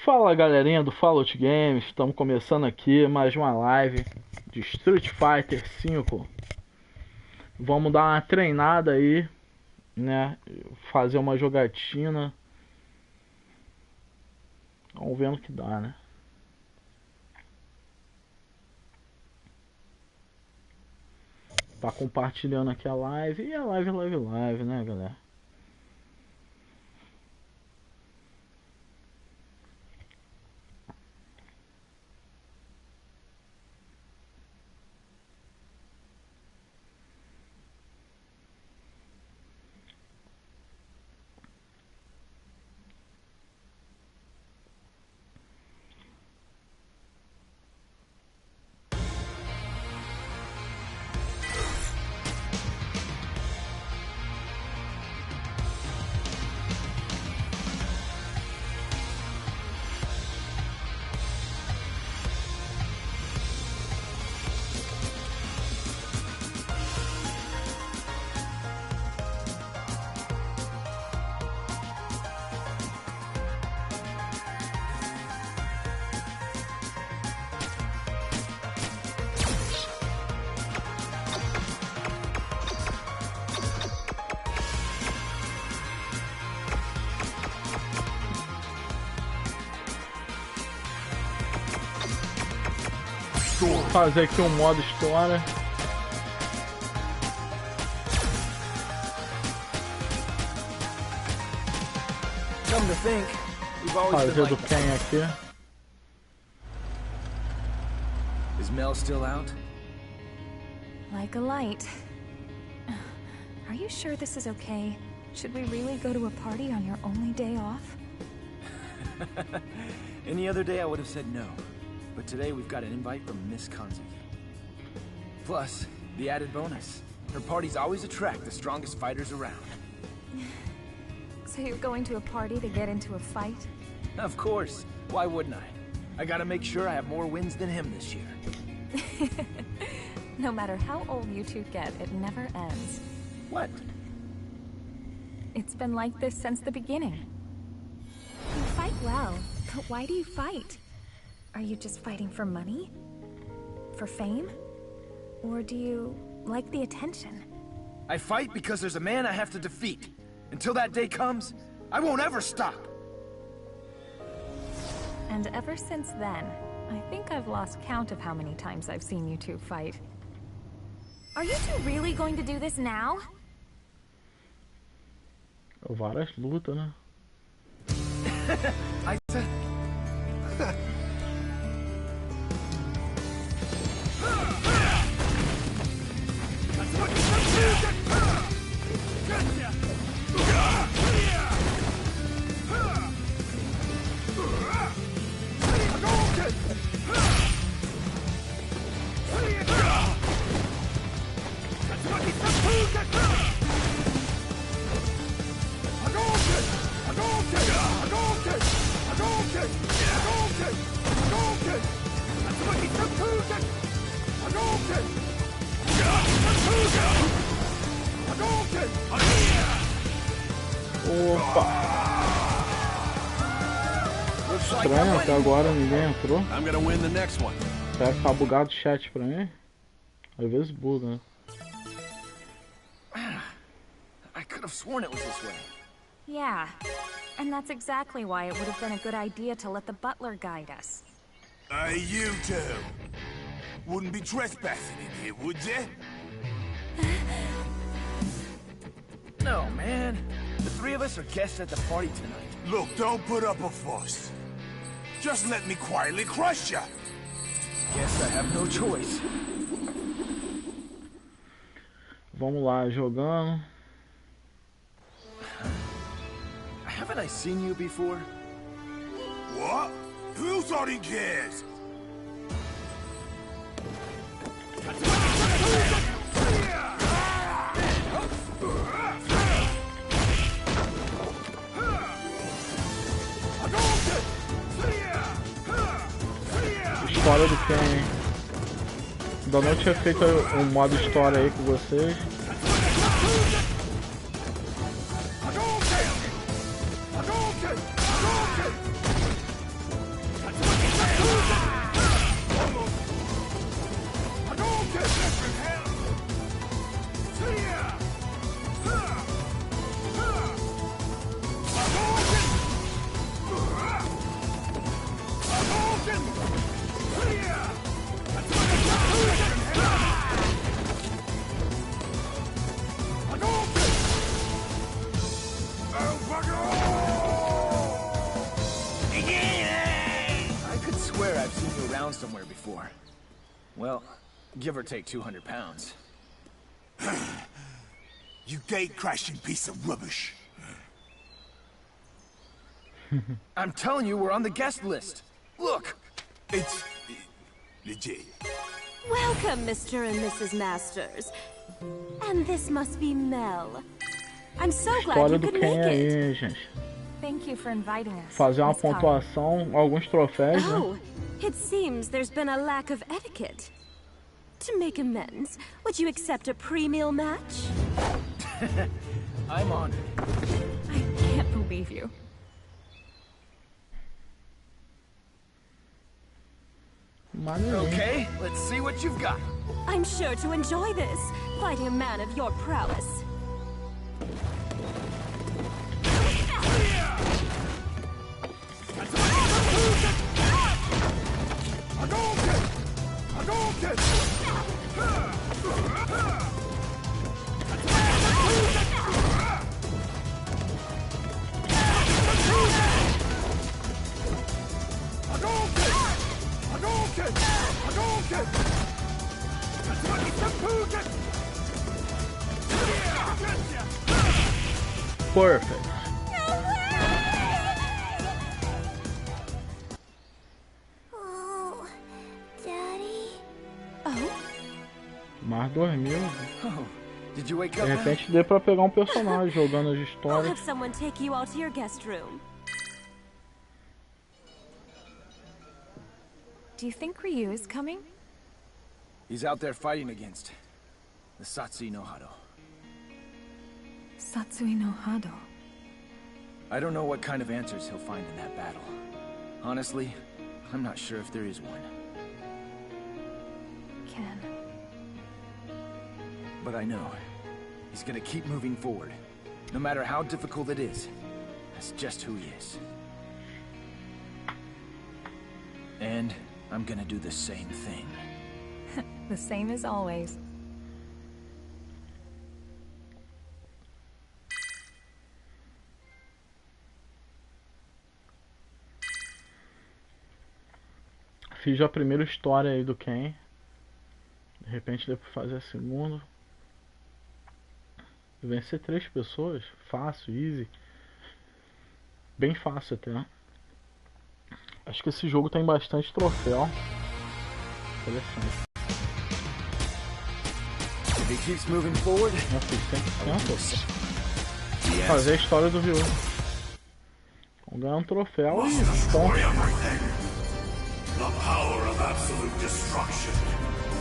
Fala galerinha do Fallout Games, estamos começando aqui mais uma live de Street Fighter 5. Vamos dar uma treinada aí, né? Fazer uma jogatina. Vamos ver no que dá, né? Tá compartilhando aqui a live e a live, né, galera? Vou fazer aqui um modo história. Fazer do Ken aqui. Is Mel still out? Like a light. Are you sure this is okay? Should we really go to a party on your only day off? Any other day I would have said no. But today we've got an invite from Miss Konzik. Plus, the added bonus. Her parties always attract the strongest fighters around. So you're going to a party to get into a fight? Of course. Why wouldn't I? I gotta make sure I have more wins than him this year. No matter how old you two get, it never ends. What? It's been like this since the beginning. You fight well, but why do you fight? Are you just fighting for money? For fame? Or do you like the attention? I fight because there's a man I have to defeat. Until that day comes, I won't ever stop. And ever since then, I think I've lost count of how many times I've seen you two fight. Are you two really going to do this now? Várias lutas, né? I said... Opa! Estranho, até agora ninguém entrou. Será que tá bugado o chat pra mim? Às vezes buga, né? I could have sworn it was this way. Yeah, and that's exactly why it would have been a good idea to let the butler guide us. Hey, you two. Wouldn't be trespassing in here, would you? No, man. The three of us are guests at the party tonight. Look, don't put up a fuss. Just let me quietly crush ya. Guess I have no choice. Vamos lá, jogando. Haven't I seen you before? What? Who thought he cares? História do Ken, hein? Ainda não tinha feito um modo história aí com vocês. you around somewhere before. Well, give or take 200 pounds. You gate-crashing piece of rubbish. I'm telling you, we're on the guest list. Look! It's legit. Welcome, Mr. and Mrs. Masters. And this must be Mel. I'm so glad História you do could quem make it. aí, gente. Thank you for inviting us. Fazer uma Miss Connie. pontuação, alguns troféus, né? Oh, it seems there's been a lack of etiquette. To make amends, would you accept a pre-meal match? I'm on it. I can't believe you. Maneirinho. Okay, let's see what you've got. I'm sure to enjoy this, fighting a man of your prowess. Perfect. Oh, Daddy. Oh? Mais 2.000. Oh, did you wake De up? repente dê pra pegar um personagem jogando as I'll histórias. have someone take you all to your guest room. Do you think Ryu is coming? He's out there fighting against the Satsui no Hado. Satsui no Hado. I don't know what kind of answers he'll find in that battle. Honestly, I'm not sure if there is one. Ken. But I know he's gonna keep moving forward. No matter how difficult it is. That's just who he is. And I'm gonna do the same thing. The same as always. Fiz já a primeira história aí do Ken. De repente deu pra fazer a segunda. Vencer 3 pessoas. Fácil, easy. Bem fácil até. Acho que esse jogo tem bastante troféu. Interessante. If he keeps moving forward, Eu fiz 100%. Fazer a história do Ryu. Vamos ganhar um troféu e ponto. The power of absolute destruction.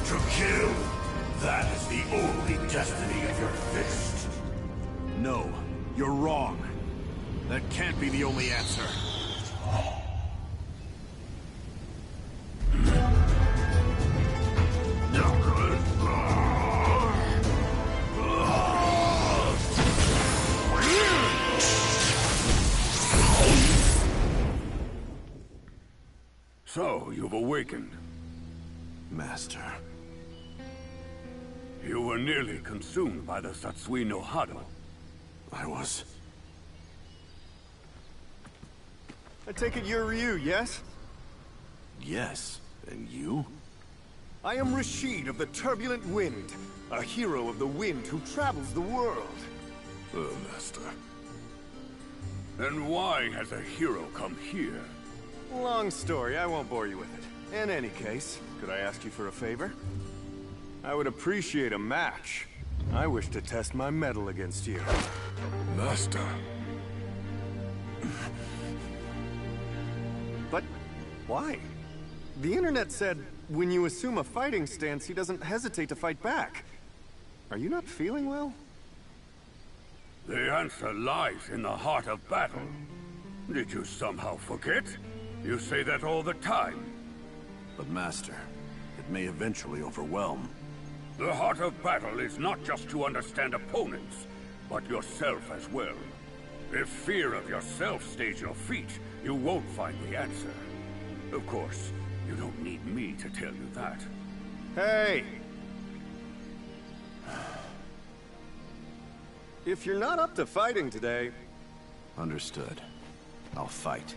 To kill. That is the only destiny of your fist. No, you're wrong. That can't be the only answer. So, you've awakened. Master. You were nearly consumed by the Satsui no Hado. I was... I take it you're Ryu, yes? Yes. And you? I am Rashid of the Turbulent Wind, a hero of the wind who travels the world. Master. Then why has a hero come here? Long story, I won't bore you with it. In any case, could I ask you for a favor? I would appreciate a match. I wish to test my mettle against you. Master. But why? The internet said when you assume a fighting stance, he doesn't hesitate to fight back. Are you not feeling well? The answer lies in the heart of battle. Did you somehow forget? You say that all the time. But Master, it may eventually overwhelm. The heart of battle is not just to understand opponents, but yourself as well. If fear of yourself stays your feet, you won't find the answer. Of course, you don't need me to tell you that. Hey! If you're not up to fighting today... Understood. I'll fight.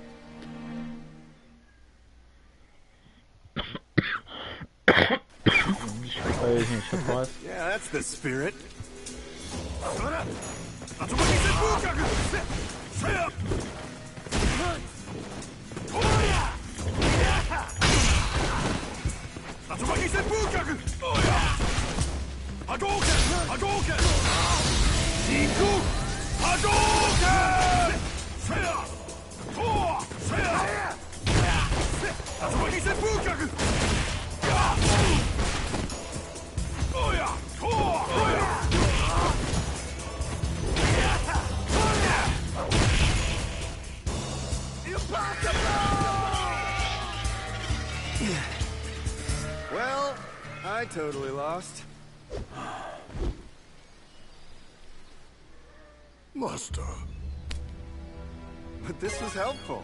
aí, gente, a tosse. Yeah, that's the spirit. Well, I totally lost. Master. But this was helpful.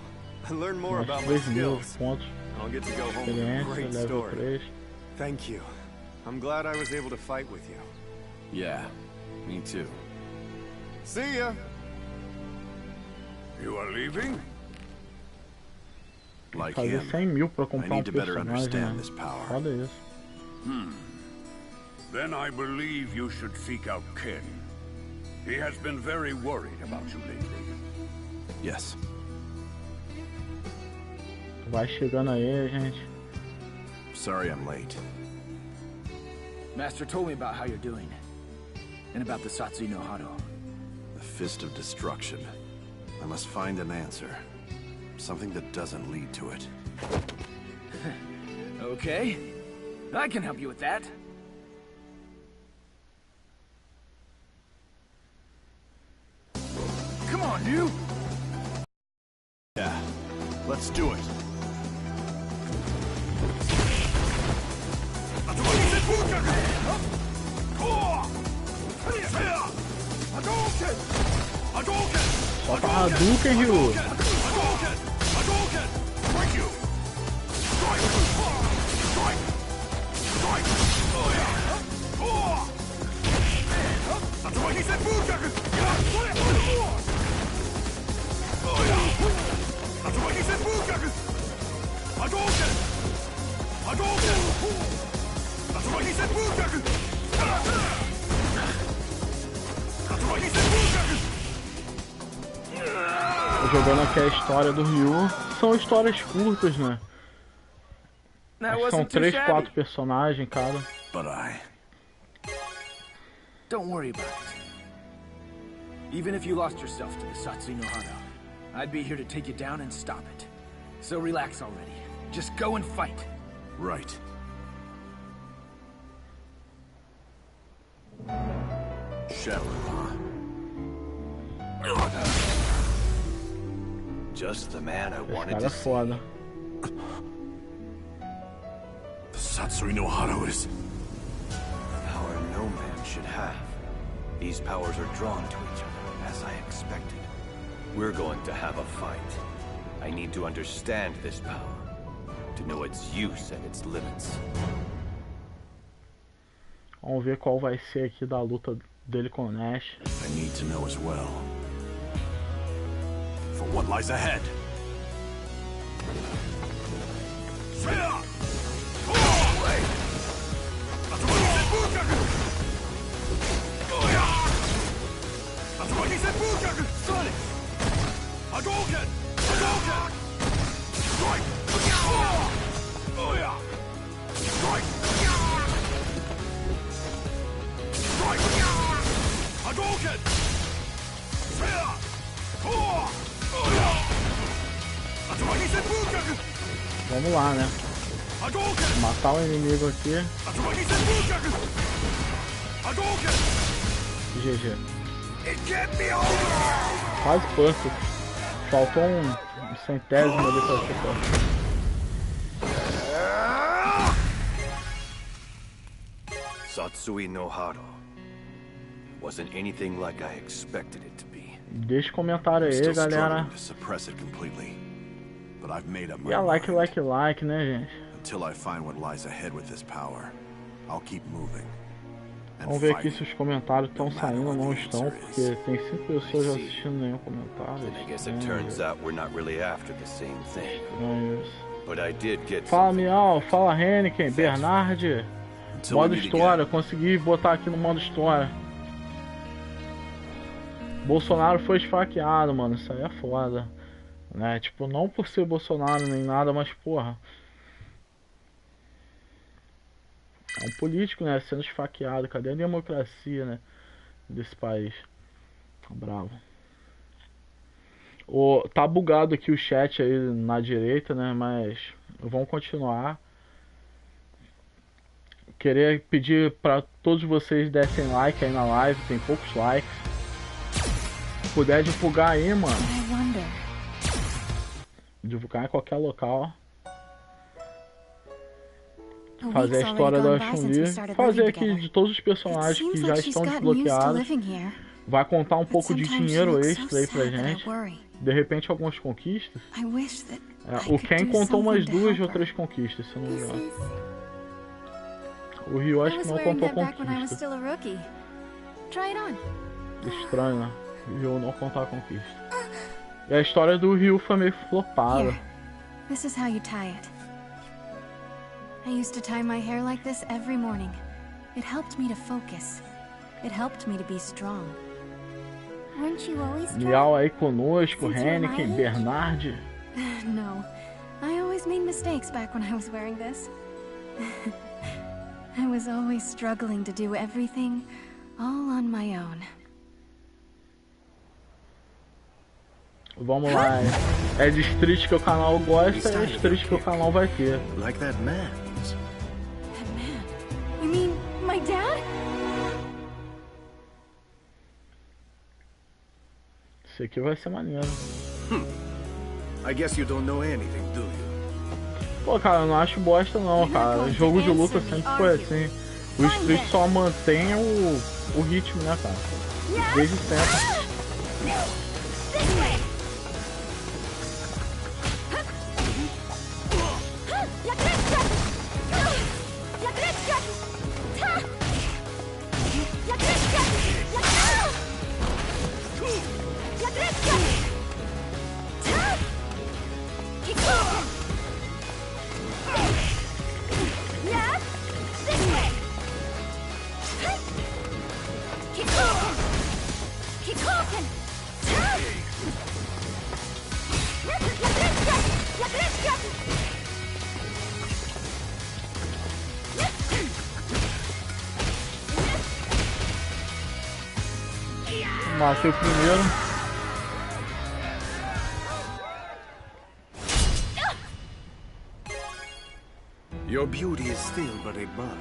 I learned more Mais about my 3.000 skills. pontos I'll get to go home with a experiência, great level story. 3. Thank you. I'm glad I was able to fight with you. Yeah, me too. See ya. You are leaving? Like Fazer him, 100.000 pra I comprar need to better personagem, understand né? this power. Foda isso. Then I believe you should seek out Ken. He has been very worried about you lately. Yes. Vai chegando aí, gente. Sorry I'm late. Master told me about how you're doing. And about the Satsui no Hado. The fist of destruction. I must find an answer. Something that doesn't lead to it. Okay. I can help you with that. Come on, you! Yeah, let's do it. Solta a Hadouken, Ryu. Tô jogando aqui a história do Ryu. São histórias curtas, né? Acho que são 3, 4 personagens, cara. But Don't worry about it. Even if you lost yourself to the Satsui no Hado, I'd be here to take you down and stop it. So relax already. Just go and fight. right. Shadow, huh? Just the man I Esse wanted cara to é see. foda. The Satsui no Hado is power no man should have. These powers are drawn to each other, as I expected. We're going to have a fight. I need to understand this power, to know its use and its limits. Vamos ver qual vai ser aqui da luta dele com o Nash. I need to know as well. For what lies ahead. Vamos lá, né? Matar o inimigo aqui. GG. Quase perfect. Faltou um centésimo ali pra ser perfect. Satsui no Hado wasn't anything like I expected it to be. Deixa comentário aí, Still galera. struggling to suppress it completely, but I've made up my E a like, mind. né, gente? Until I find what lies ahead with this power, I'll keep moving. And Vamos ver aqui fighting. se os comentários estão saindo ou não estão, porque tem 5 pessoas já assistindo nenhum comentário. I guess it turns out we're not really after the same thing. Não é isso. But I did get Fala something. Miau, fala Henneken, Bernard, Modo história, consegui botar aqui no modo história. Bolsonaro foi esfaqueado, mano. Isso aí é foda. Né? Tipo, não por ser Bolsonaro nem nada, mas porra. É um político, né? Sendo esfaqueado. Cadê a democracia, né? Desse país. Bravo. Tá bugado aqui o chat aí na direita, né? Mas vamos continuar. Queria pedir para todos vocês dessem like aí na live. Tem poucos likes. Se puder divulgar aí, mano. Divulgar em qualquer local. Fazer a história da Chun-Li. Fazer aqui de todos os personagens que já estão desbloqueados. Vai contar um pouco de dinheiro extra aí pra gente. De repente algumas conquistas. O Ken contou umas 2 ou 3 conquistas, se não me engano. O Ryu acho que não contou conquista. Estranho, né? O Ryu não contar conquista. E a história do Ryu foi meio flopada. This is how you tie it. I used to tie my hair like this every morning. It helped me to focus. It helped me to be strong. Weren't you always strong? Miau aí conosco, Henneken, Bernard. No, I always made mistakes back when I was wearing this. I was always struggling to do everything all on my own. Vamos lá, é de street que o canal gosta, é street que o canal vai ter. Like that man. That man? You mean my dad? Isso aqui vai ser maneiro. I guess you don't know anything, do you? Pô, cara, eu não acho bosta não, cara. Jogo de luta sempre foi assim. O street só mantém o ritmo, né, cara? Desde sempre. Matei o primeiro. Your beauty is still but a bud.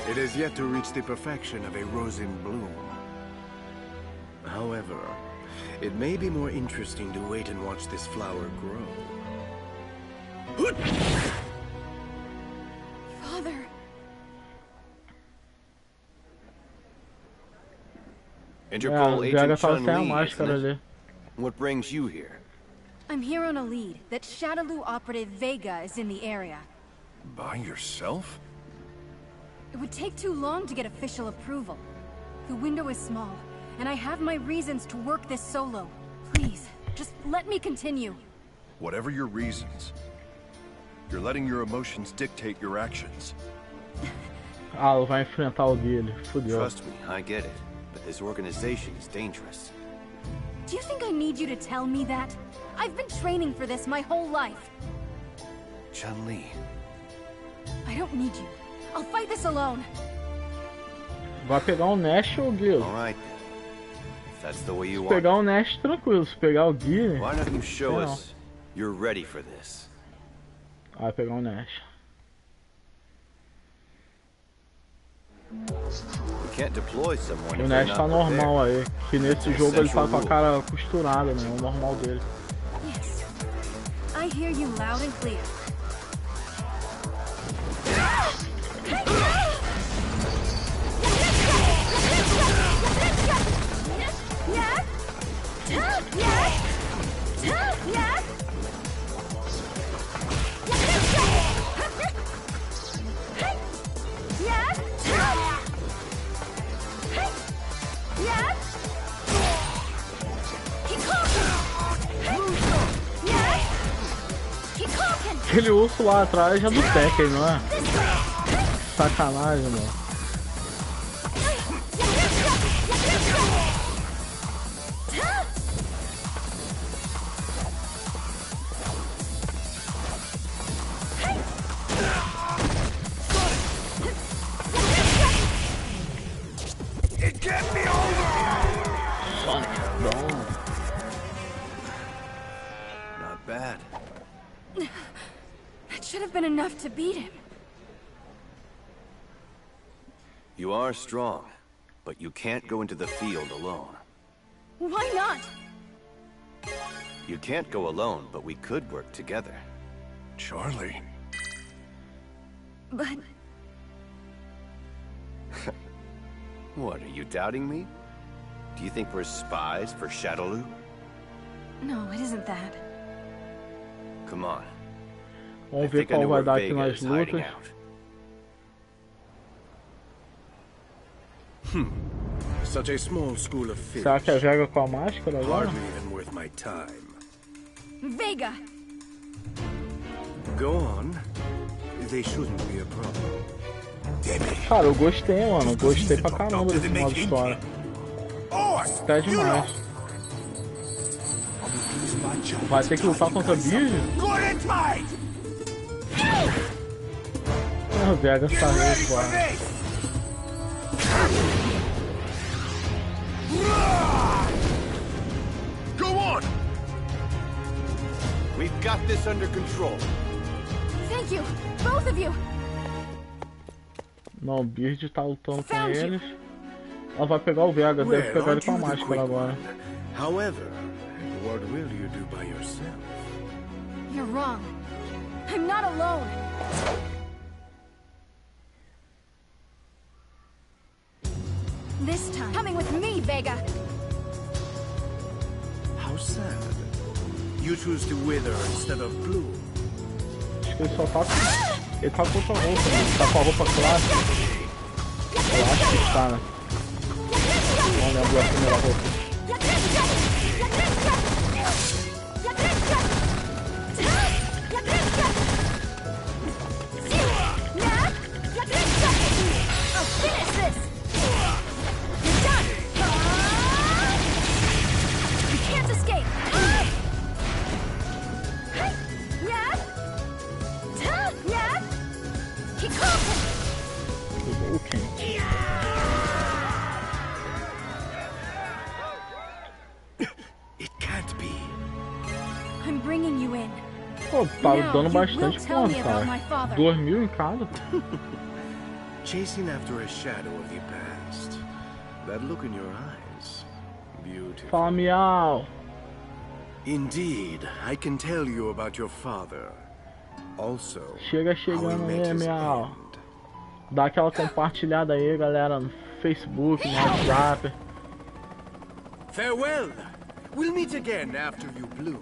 It has yet to reach the perfection of a rose in bloom. However, it may be more interesting to wait and watch this flower grow. Father. Interpol agent Chun-Li, máscara isn't it? ali. What brings you here? I'm here on a lead that Shadaloo operative Vega is in the area. By yourself? It would take too long to get official approval. The window is small, and I have my reasons to work this solo. Please, just let me continue. Whatever your reasons, you're letting your emotions dictate your actions. Ah, vai enfrentar o dele. Fudeu. Trust me, I get it. But this organization is dangerous. Do you think I need you to tell me that? I've been training for this my whole life. Chun-Li. I don't need you. I'll fight this alone. Vai pegar o Nash ou o Gil? All right then. If that's the way you Se want. pegar o Nash, tranquilo. Se pegar o Gil... Why don't you show us you're ready for this? Vai pegar o Nash. You can't deploy someone O if they're Nash not tá normal prepared. aí. Que nesse jogo ele tá com a cara costurada, né? O normal dele. Yes. I hear you loud and clear. Aquele urso lá atrás é do Tekken, não é? sacanagem, mano. Not bad. That should have been enough to beat him. You are strong, but you can't go into the field alone. Why not? You can't go alone, but we could work together. Charlie. But What, are you doubting me? Do you think we're spies for Shadowloo? no, it isn't that. Come on. Vamos ver qual vai dar aqui nas lutas. Such a small school of fish. Será que é Vega com a máscara agora? Hardly even worth my time. Vega! Go on. They shouldn't be a problem. Cara, eu gostei, mano. Gostei pra caramba desse modo de história. Até demais. Vai ter que lutar contra bicho? Ah, o Vega saiu, claro. Go on! We've got this under control. Thank you, both of you. Não, o Bird tá lutando com eles. Ela vai pegar o Vega, deve pegar ele com a máscara agora. However, what will you do by yourself? You're wrong. I'm not alone. This time, coming with me, Vega. How sad. You choose to wither instead of bloom. Acho que ele só tá com... Ele tá com outra roupa, né? Ele tá com a roupa clássica. Eu acho que está, né? Não lembro a primeira roupa. Pô, tá dando bastante ponto, cara. 2.000 em cada. Chasing after a shadow of the past. That look in your eyes. Beautiful. Fala, miau. Indeed, I can tell you about your father. Also, Chega chegando aí, miau. Dá aquela compartilhada aí, galera, no Facebook, no WhatsApp. Farewell. We'll meet again after you bloom.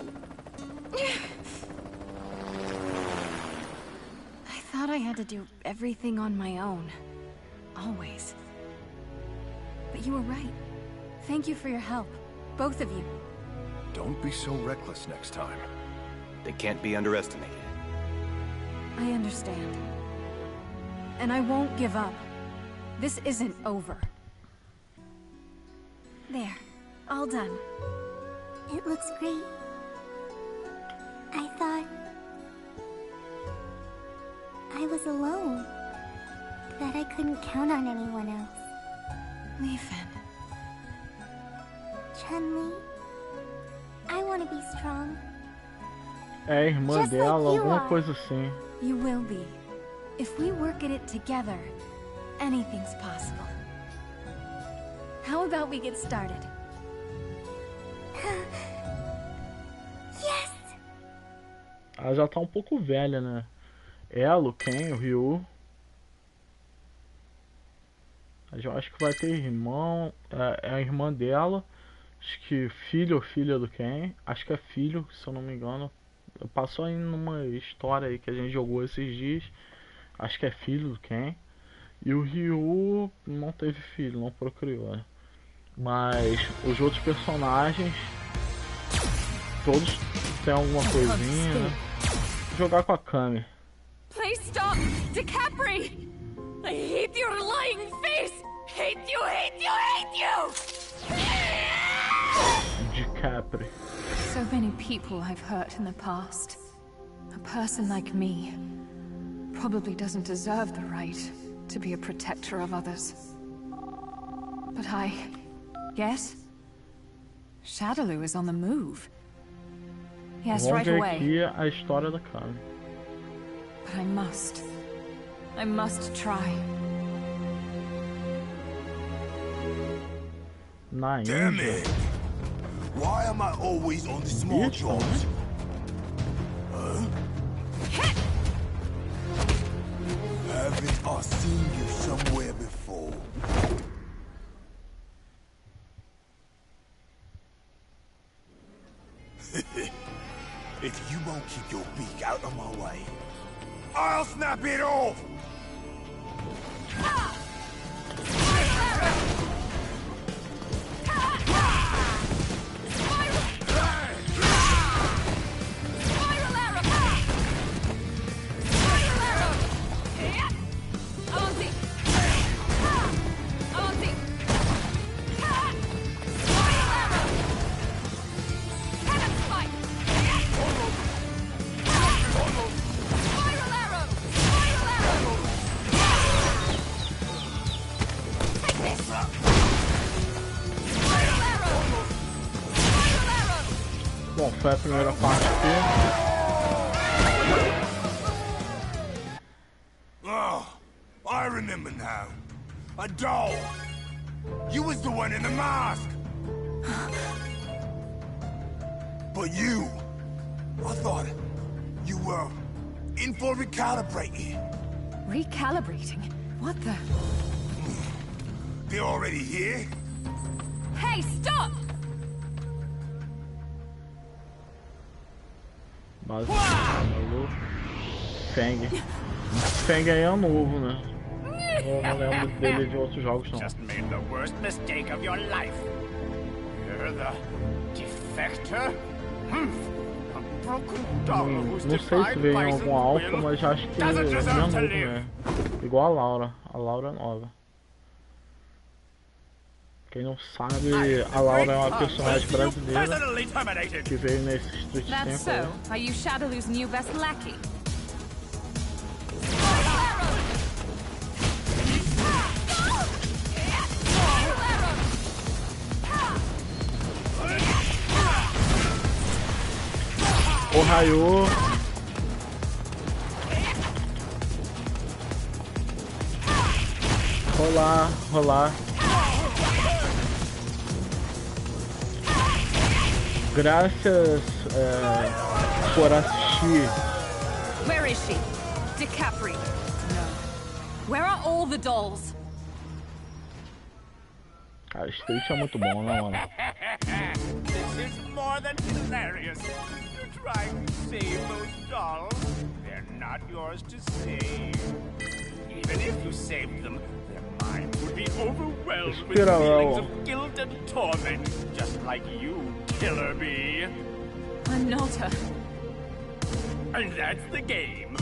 I thought I had to do everything on my own. Always. But you were right. Thank you for your help. Both of you. Don't be so reckless next time. They can't be underestimated. I understand. And I won't give up. This isn't over. There. All done. It looks great. I thought... I was alone. That I couldn't count on anyone else. Leafin. Chun-Li, I want to be strong. É, irmã Just dela, like you alguma are. coisa assim. You will be. If we work at it together, anything's possible. How about we get started? Yes! Ela já tá um pouco velha, né? Ela, o Ken, o Ryu. Eu acho que vai ter irmão. É a irmã dela. Acho que filho ou filha do Ken. Acho que é filho, se eu não me engano. Passou aí numa história aí que a gente jogou esses dias. Acho que é filho do Ken. E o Ryu não teve filho, não procriou, né? Mas os outros personagens, todos têm alguma coisinha, né? Vou jogar com a Kami. Please stop! DiCapri! I hate your lying face! Hate you, hate you, hate you! DiCaprio. So many people I've hurt in the past. A person like me probably doesn't deserve the right to be a protector of others. But yes? Shadaloo is on the move. Yes, Vamos right ver away. aqui a história da cara. But I must try. Na Damn Índia. it! Why am I always on the small jobs? Huh? Haven't I seen you somewhere before? If you won't keep your beak out of my way, I'll snap it off! Bom, foi a primeira parte aqui. Oh, I remember now. A doll. You was the one in the mask. But you, I thought you were in for recalibrating. Recalibrating? What the? They're already here? Hey, stop! Mas Feng. Feng aí é novo, né? Eu não lembro dele de outros jogos não. Just made the worst mistake of your life. You're the defector? A broken doll who's Não sei se defied veio em Bison's algum alfa, will mas acho que doesn't é deserve novo, to live. né? Igual a Laura. A Laura é nova. Quem não sabe, a Laura é uma personagem brasileira que veio nesse Street 5. That's so. Are you Shadaloo's new best lackey? O Raio. Rolar. Graças por assistir. Where is she? DiCaprio. No. Where are all the dolls? Cara, Street é muito bom, né, mano? This is more than hilarious. You're trying to save those dolls. They're not yours to save. Even if you saved them, their minds would be overwhelmed with feelings of guilt and torment, just like you, Killer Bee. I'm not a... And that's the game.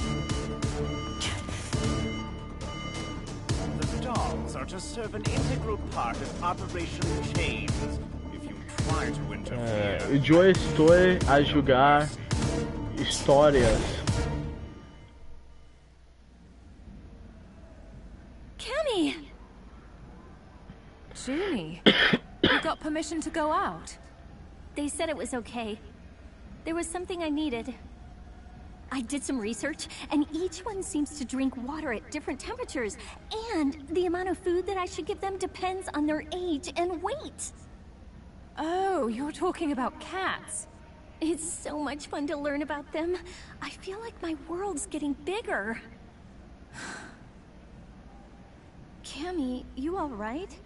The dolls are to serve an integral part of Operation Chains. If you try to interfere... Eu estou a jogar histórias. Cammy! Junie, you got permission to go out? They said it was okay. There was something I needed. I did some research, and each one seems to drink water at different temperatures. And the amount of food that I should give them depends on their age and weight. Oh, you're talking about cats. It's so much fun to learn about them. I feel like my world's getting bigger. Cammy, you alright?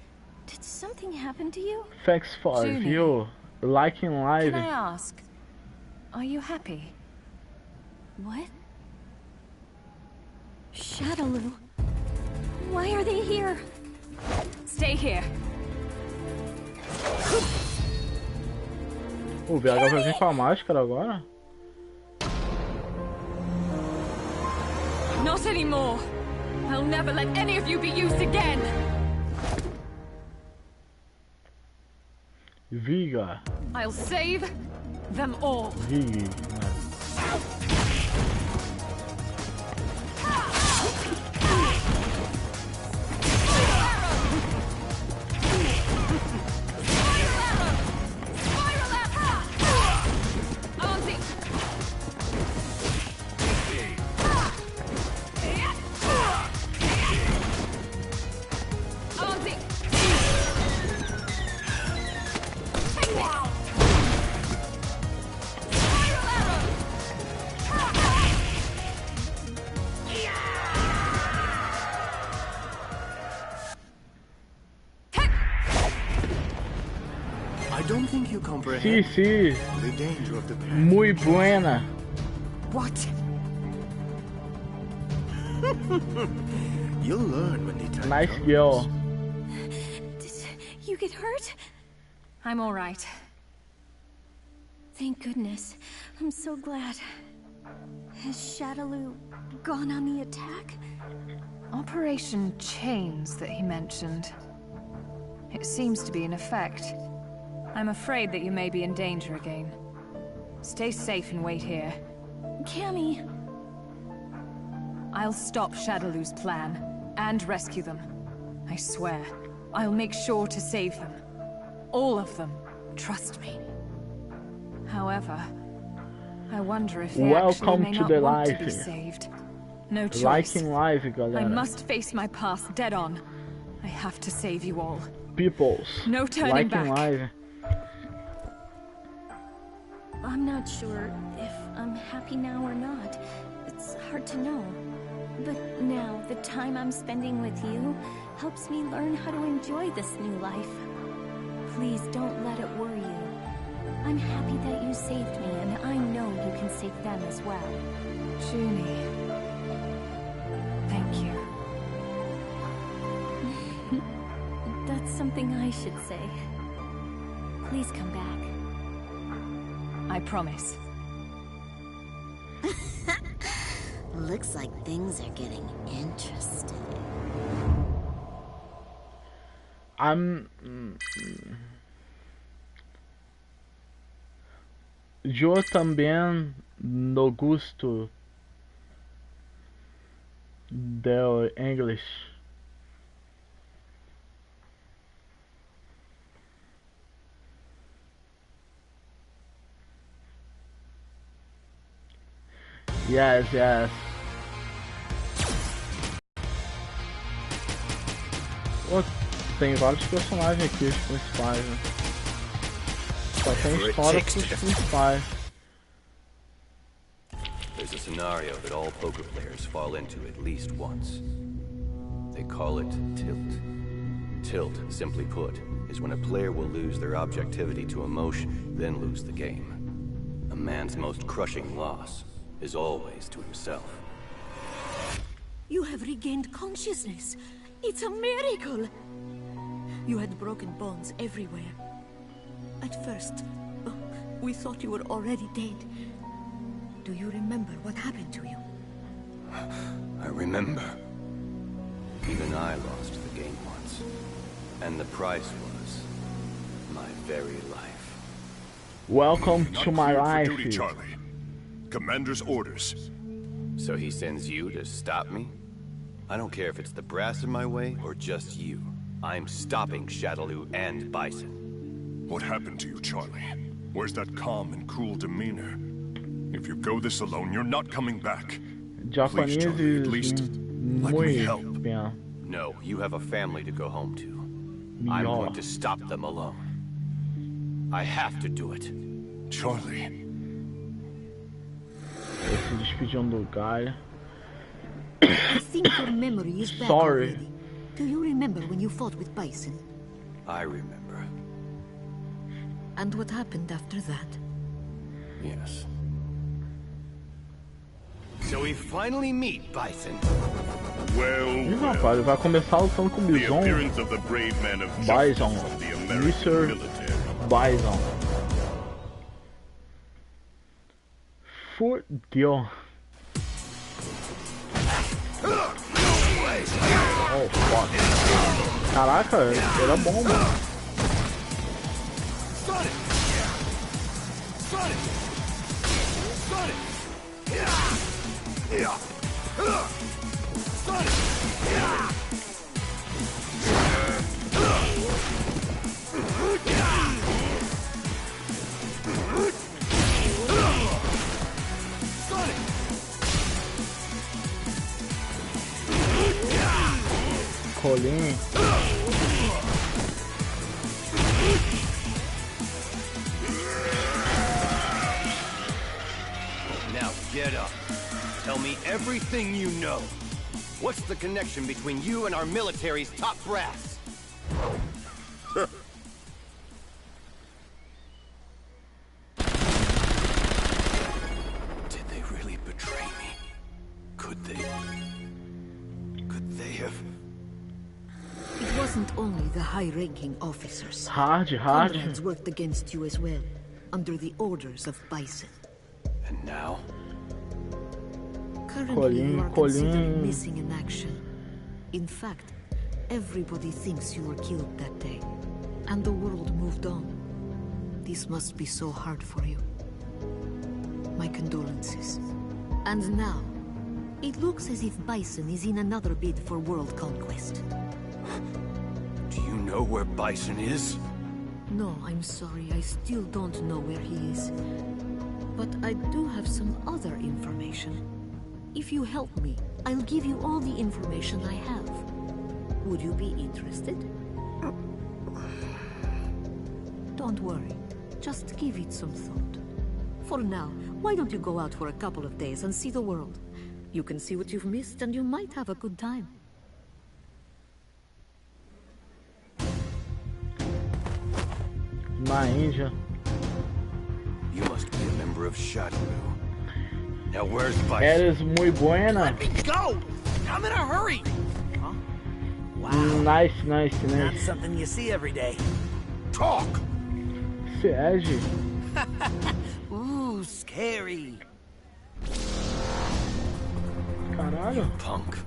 Did something happen to you? Thanks for review. Liking live. Can I ask, are you happy? What? Shadaloo. Why are they here? Stay here. O VH vai vir com a máscara agora? Not anymore. I'll never let any of you be used again. Viga. I'll save them all. Viga. Sí, sí. Muy buena. What? You'll learn when the time Nice comes. girl. Did you get hurt? I'm all right. Thank goodness. I'm so glad. Has Shadaloo gone on the attack? Operation Chains that he mentioned. It seems to be in effect. I'm afraid that you may be in danger again. Stay safe and wait here. Cammy. I'll stop Shadaloo's plan and rescue them. I swear, I'll make sure to save them. All of them. Trust me. However, I wonder if they actually may not want to be saved. No choice. Liking live, galera. I must face my past dead on. I have to save you all. Peoples. No turning Liking back. live. I'm not sure if I'm happy now or not. It's hard to know. But now, the time I'm spending with you helps me learn how to enjoy this new life. Please don't let it worry you. I'm happy that you saved me, and I know you can save them as well. Junie. Thank you. That's something I should say. Please come back. I promise. Looks like things are getting interesting. Yo também no gosto del English. Yes, yes. Oh, tem vários personagens aqui, os principais, né? Só tem história pros principais. There's a scenario that all poker players fall into at least once. They call it tilt. Tilt, simply put, is when a player will lose their objectivity to emotion, then lose the game. A man's most crushing loss is always to himself. You have regained consciousness. It's a miracle. You had broken bones everywhere. At first, we thought you were already dead. Do you remember what happened to you? I remember. Even I lost the game once. And the price was my very life. Welcome to my life. Duty, Charlie. Commander's orders. So he sends you to stop me? I don't care if it's the brass in my way or just you. I'm stopping Shadaloo and Bison. What happened to you, Charlie? Where's that calm and cool demeanor? If you go this alone, you're not coming back. Japanese Please, Charlie, at least let me help. No, you have a family to go home to. I'm going to stop them alone. I have to do it. Charlie. Se despedindo do Gaia. I think your memory is back Sorry. already. Do you remember when you fought with Bison? I remember. And what happened after that? Yes. So we finally meet, Bison. Well, Ih, rapaz, ele vai começar lutando com o the Bison. appearance of the brave man of Bison. justice of the American Mr. military. Bison. Fudeu. Oh, fuck. Caraca, ele é bom, mano. Colinho. Now get up. Tell me everything you know. What's the connection between you and our military's top brass? Did they really betray me? Could they have... It wasn't only the high-ranking officers. Hard. Comrades worked against you as well, under the orders of Bison. And now? Currently, you are considered missing in action. In fact, everybody thinks you were killed that day, and the world moved on. This must be so hard for you. My condolences. And now, it looks as if Bison is in another bid for world conquest. Do you know where Bison is? No, I'm sorry. I still don't know where he is. But I do have some other information. If you help me, I'll give you all the information I have. Would you be interested? Don't worry. Just give it some thought. For now, why don't you go out for a couple of days and see the world? You can see what you've missed and you might have a good time. Na Índia. You must be a member of Shadow. Now where's Bison? Eres muy buena. Let me go! I'm in a hurry! Huh? Wow. Nice. Not something you see every day. Talk! Siege. Ooh, scary. Caralho. Punk.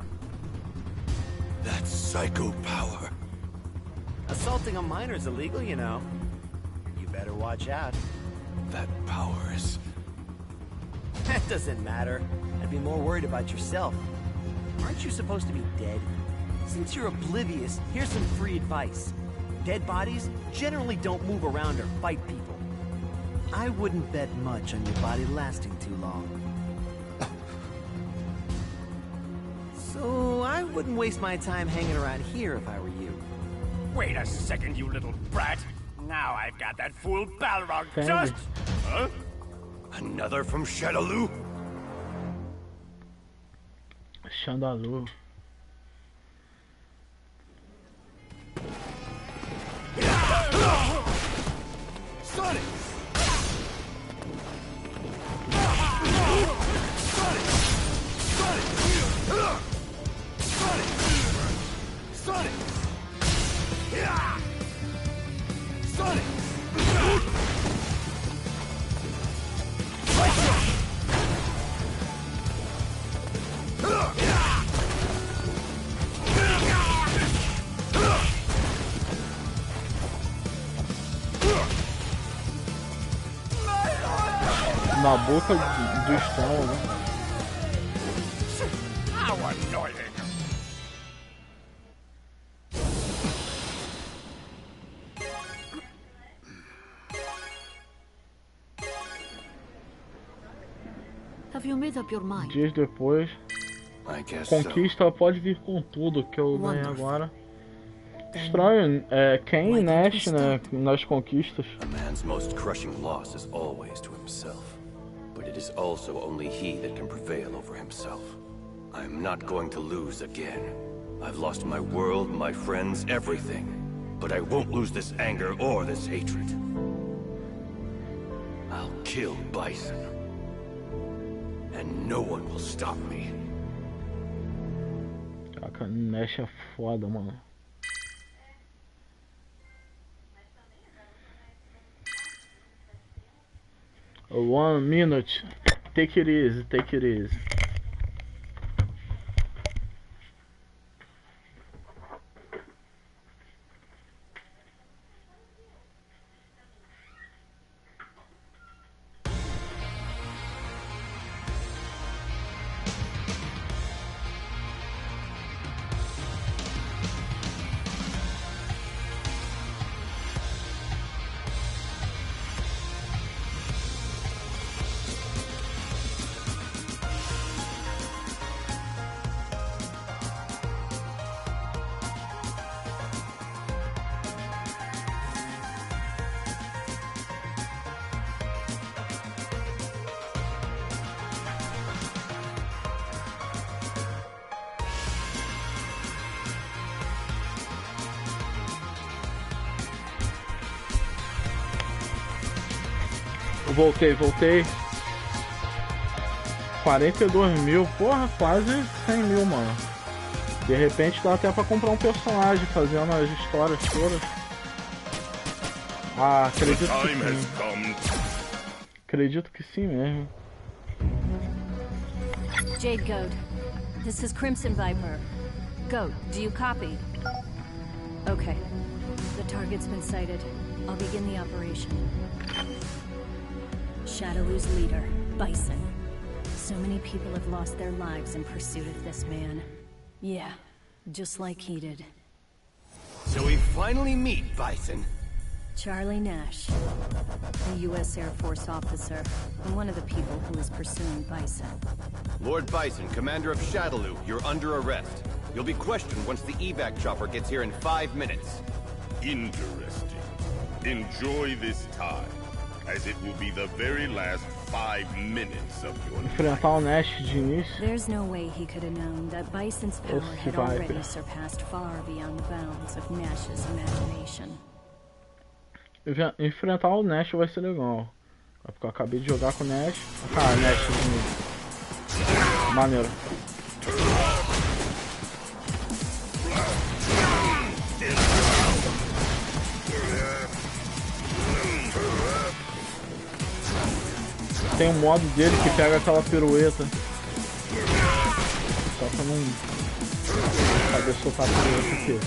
That psycho power. Assaulting a minor is illegal, you know. You better watch out. That power is... That doesn't matter. I'd be more worried about yourself. Aren't you supposed to be dead? Since you're oblivious, here's some free advice. Dead bodies generally don't move around or fight people. I wouldn't bet much on your body lasting too long. So I wouldn't waste my time hanging around here if I were you. Wait a second, you little brat. Now I've got that fool Balrog just... Huh? Another from Shadaloo? Chandalu. Sonic! Sonic! Sonic! Na boca do estômago, né? How annoying! Have you made up your mind? Dias depois, conquista pode vir com tudo que eu ganhei agora. Estranho, Ken e Nash, né, nas conquistas. A man's most crushing loss is always to himself, but it is also only he that can prevail over himself. I'm not going to lose again. I've lost my world, my friends, everything, but I won't lose this anger or this hatred. I'll kill Bison, and no one will stop me. Caraca, Nash é foda, mano. One minute. Take it easy, take it easy. Voltei. 42 mil, porra, quase 100 mil, mano. De repente dá até pra comprar um personagem fazendo as histórias todas. Ah, acredito que sim. Acredito que sim mesmo. Jade Goat, this is Crimson Viper. Goat, do you copy? Okay. The target's been sighted. I'll begin the operation. Shadowloo's leader, Bison. So many people have lost their lives in pursuit of this man. Yeah, just like he did. So we finally meet, Bison. Charlie Nash, a U.S. Air Force officer, and one of the people who is pursuing Bison. Lord Bison, commander of Shadowloo, you're under arrest. You'll be questioned once the evac chopper gets here in 5 minutes. Interesting. Enjoy this time, as it will be the very last 5 minutes of your life. Enfrentar o Nash de início. There's no way he could have known that Bison's power had already surpassed far beyond the bounds of Nash's imagination. Enfrentar o Nash vai ser legal. Porque eu acabei de jogar com o Nash. Ah, Nash de início. Maneiro. Tem um modo dele que pega aquela pirueta. Só pra não saber soltar a pirueta aqui.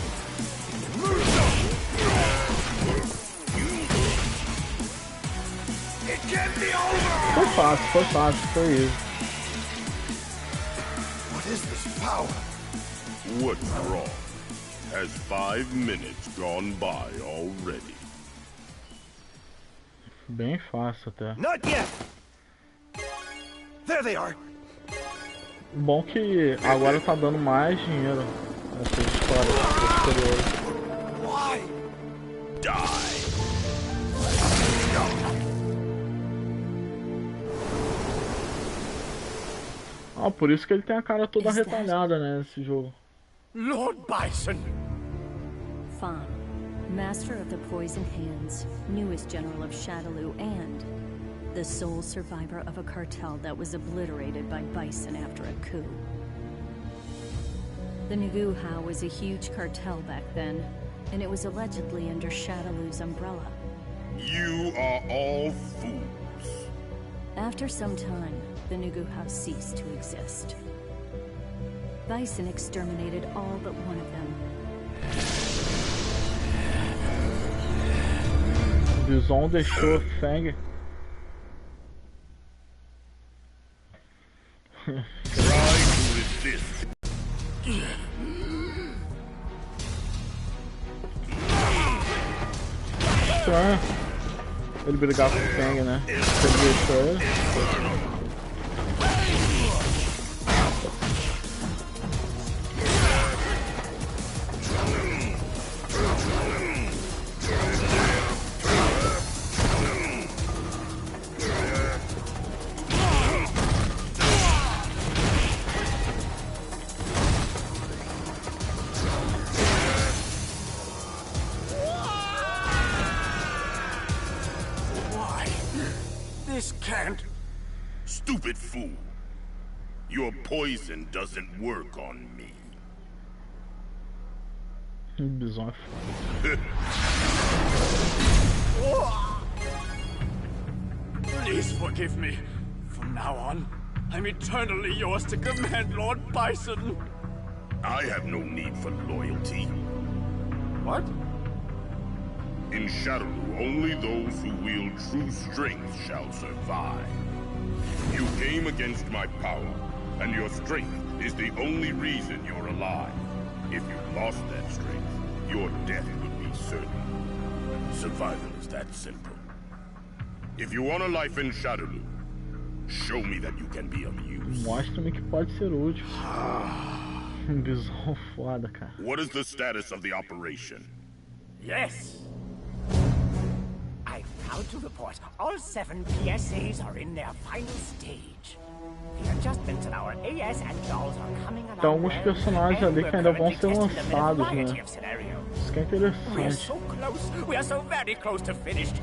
Foi fácil, foi isso. What is this power? What's wrong? Has 5 minutes gone by already? Bem fácil até. Not yet. There they are. Bom que agora tá dando mais dinheiro nessas histórias posteriores. Why? Die. Ah, por isso que ele tem a cara toda retalhada, né, nesse jogo. Lord Bison! Fawn, master of the Poison Hands, newest general of Shadowloo, and the sole survivor of a cartel that was obliterated by Bison after a coup. The Nuguha was a huge cartel back then, and it was allegedly under Shadowloo's umbrella. You are all fools. After some time, the Nuguha ceased to exist. Bison exterminated all but one of them. Bison deixou Fang. Try to resist. Estranho ele brigar com o Fang, né? Ele deixou ele. Stupid fool. Your poison doesn't work on me. Bison é foda. Please forgive me. From now on, I'm eternally yours to command Lord Bison. I have no need for loyalty. What? In Shadowloo, only those who wield true strength shall survive. You came against my power, and your strength is the only reason you're alive. If you lost that strength, your death would be certain. Survival is that simple. If you want a life in Shadowloo, show me that you can be of use. Mostra-me que pode ser útil. Bison foda, cara. What is the status of the operation? Yes. I'm proud to report all 7 PSAs are in their final stage. The adjustments in our AS and dolls are coming along. Tem alguns personagens ali que ainda vão ser lançados, né? Isso que é interessante. We are so close. We are so very close to finished.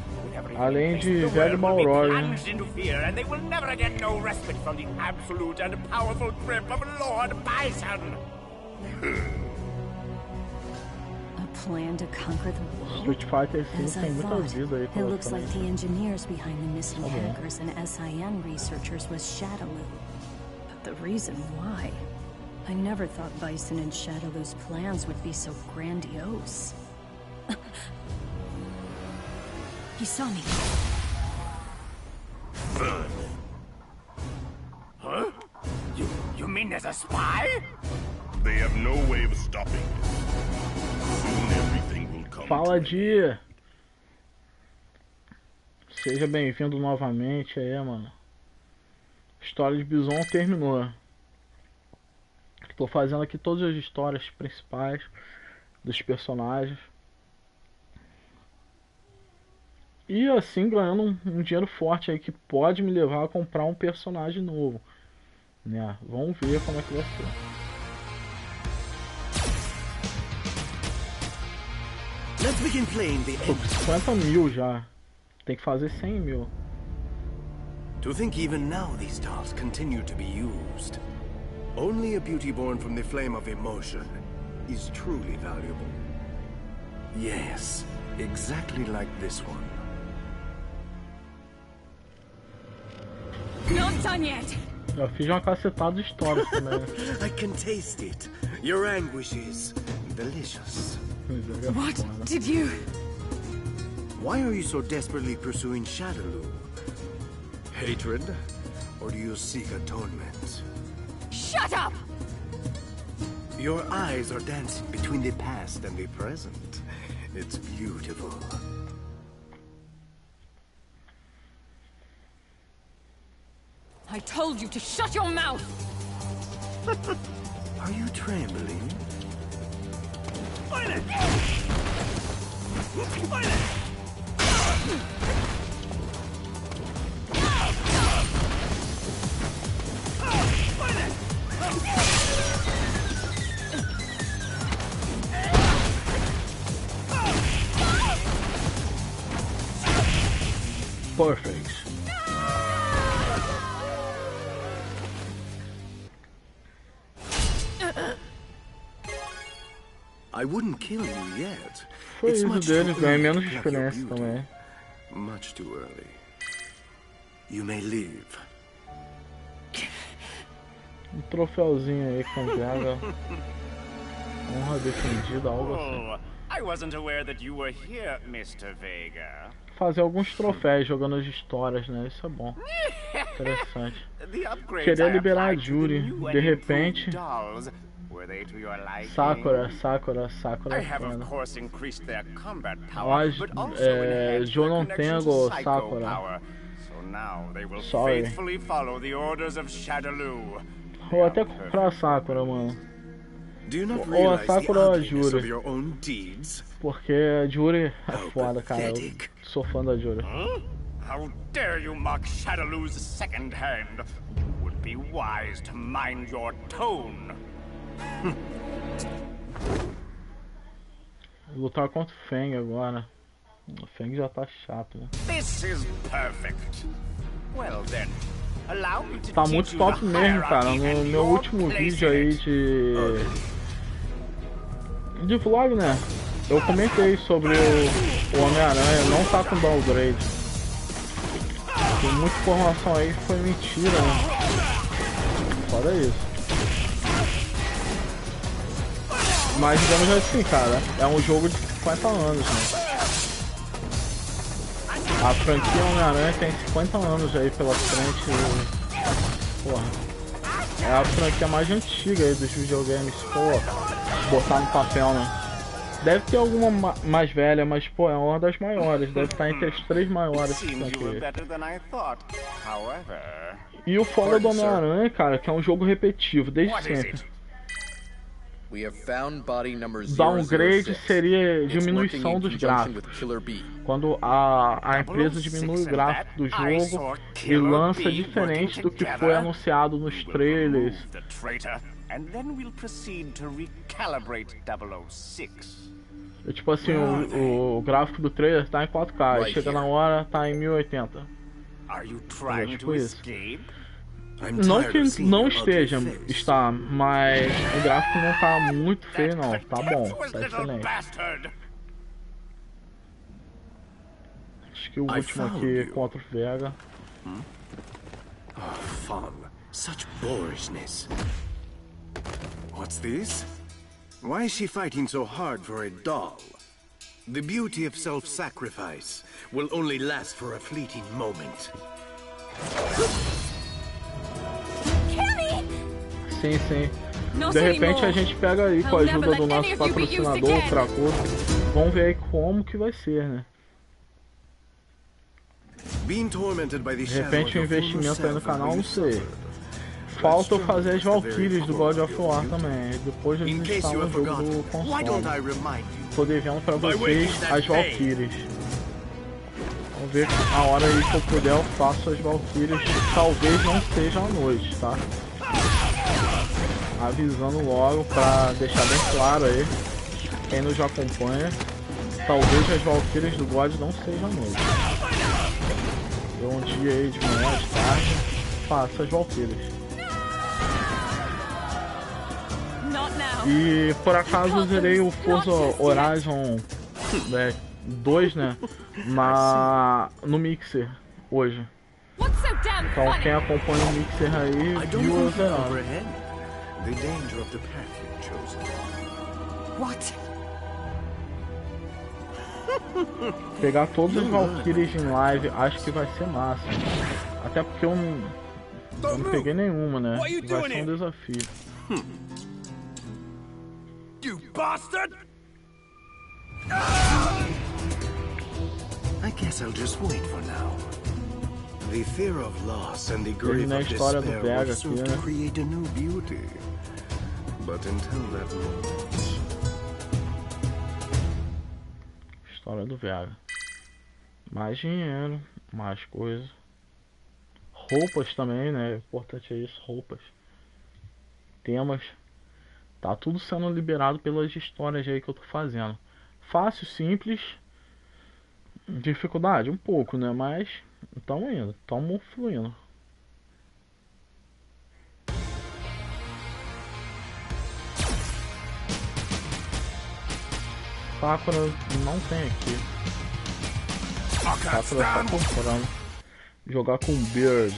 Além de velho Malroy, né? Into fear, and they will never get no respite from the absolute and powerful grip of Lord Bison. A plan to conquer the world? Street Fighter As 5 I tem muita thought, vida aí it pela looks like frente. the engineers behind the missing hackers and SIN researchers was Shadaloo. But the reason why? I never thought Bison and Shadaloo's plans would be so grandiose. He saw me. Huh? You mean there's a spy? They have no way of stopping it. Soon everything will come. Fala, Dia! Seja bem-vindo novamente aí, mano. História de Bison terminou. Tô fazendo aqui todas as histórias principais dos personagens. E assim ganhando um dinheiro forte aí que pode me levar a comprar um personagem novo, né? Vamos ver como é que vai ser. Let's begin playing the Tô com 50 mil já. Tem que fazer 100 mil. To think even now these dolls continue to be used. Only a beauty born from the flame of emotion is truly valuable. Yes, exactly like this one. Not done yet. Eu fiz uma cacetada de histórias também. I can taste it. Your anguish is delicious. What did you... Why are you so desperately pursuing Shadaloo? Hatred? Or do you seek atonement? Shut up! Your eyes are dancing between the past and the present. It's beautiful. I told you to shut your mouth! Are you trembling? Perfect. I wouldn't kill you yet. Foi It's isso much dele, too ganhei early menos to pluck your experiência beauty. também. Much too early. You may leave. Um troféuzinho aí com Vega. Honra defendida, algo assim. Oh, I wasn't aware that you were here, Mr. Vega. Fazer alguns troféus jogando as histórias, né? Isso é bom. Interessante. The upgrades Queria I liberar a applied to the Judy. new and De repente, improved dolls. Were they to your liking? Sakura I é have of foda. course increased their combat power, Mas, but also enhanced eu their não connection tenho to psycho Sakura. power. So now they will Sorry. faithfully follow the orders of Shadaloo. Vou até comprar a Sakura, mano. Do you not Ou a realize the Sakura ou a ugliness of Judy. your own deeds? Porque a Judy é foda, cara. Eu sou fã da Judy. Huh? How dare you mock Shadaloo's second hand? You would be wise to mind your tone. Lutar contra o Feng agora. O Feng já tá chato, né? This is perfect. Well then, allow me to Tá teach muito you top the mesmo, cara. hierarchy No and meu your último place vídeo in aí it. de vlog, né? Eu comentei sobre o Homem-Aranha não tá com downgrade. Tem muita informação aí que foi mentira, né? Fora isso. Mas digamos assim, cara, é um jogo de 50 anos, né? A franquia Homem-Aranha tem 50 anos aí pela frente. Porra. É a franquia mais antiga aí dos videogames, pô. Botar no papel, né? Deve ter alguma mais velha, mas pô, é uma das maiores. Deve estar entre as 3 maiores Seems you were franquias. better than I thought. However, E o foda do Homem-Aranha, cara, que é um jogo repetitivo, desde what is sempre. it? We have found body number Downgrade 006. seria It's diminuição working in dos conjunction with gráficos. Killer Bee. Quando a empresa diminui o gráfico do jogo e lança diferente do que foi anunciado nos trailers. Remove the traitor, and then we'll proceed to recalibrate 006. É tipo assim, o gráfico do trailer tá em 4K, aí chega na hora, tá em 1080. É tipo isso. Não que não está, mas o gráfico não tá muito feio não, tá bom, tá excelente. Acho que o último aqui contra o Vega. Oh, fun. Such boorishness. What's this? Why is she fighting so hard for a doll? The beauty of self-sacrifice will only last for a fleeting moment. Sim, sim. De repente a gente pega aí com a ajuda do nosso patrocinador, o Tracudo. Vamos ver aí como que vai ser, né? De repente o investimento aí no canal, não sei. Falta eu fazer as Valkyries do God of War também. Depois eles instalam o jogo do console. Tô devendo pra vocês as Valkyries. Vamos ver a hora aí que eu puder eu faço as Valkyries. Talvez não seja à noite, tá? Avisando logo pra deixar bem claro aí. Quem nos acompanha. Talvez as Valkyries do God não sejam à noite. Eu um dia aí de manhã, de tarde, faço as Valkyries. E por acaso eu zerei o Forza Horizon 2, né? No Mixer hoje. Então quem acompanha o Mixer aí viu eu zerando. Pegar todas as Valkyries em live acho que vai ser massa. Até porque eu não peguei nenhuma, né? Vai ser um desafio. You bastard! I guess I'll just wait for now. The fear of loss and the grief of despair will serve to create a new beauty. But until that moment... História do Vega. Mais dinheiro, mais coisa. Roupas também, né? O importante é isso, roupas. Temas. Tá tudo sendo liberado pelas histórias aí que eu tô fazendo. Fácil, simples. Dificuldade? Um pouco, né? Mas tamo indo, tamo fluindo. Sakura não tem aqui. Sakura tá comprando. Jogar com Bird.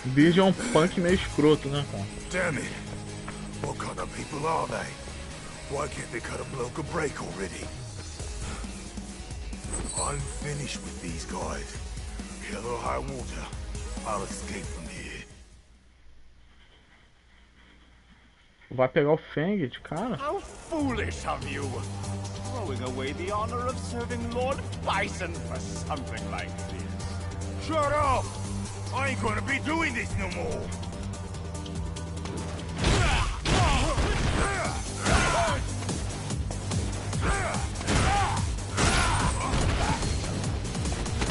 Bird é um punk meio escroto, né, cara? Damn it! What kind of people are they? Why can't they cut a bloke a break already? I'm finished with these guys. Hell or high water, I'll escape from here. Vai pegar o Fang de cara? How foolish of you! Throwing away the honor of serving Lord Bison for something like this. Shut up! I ain't gonna be doing this no more!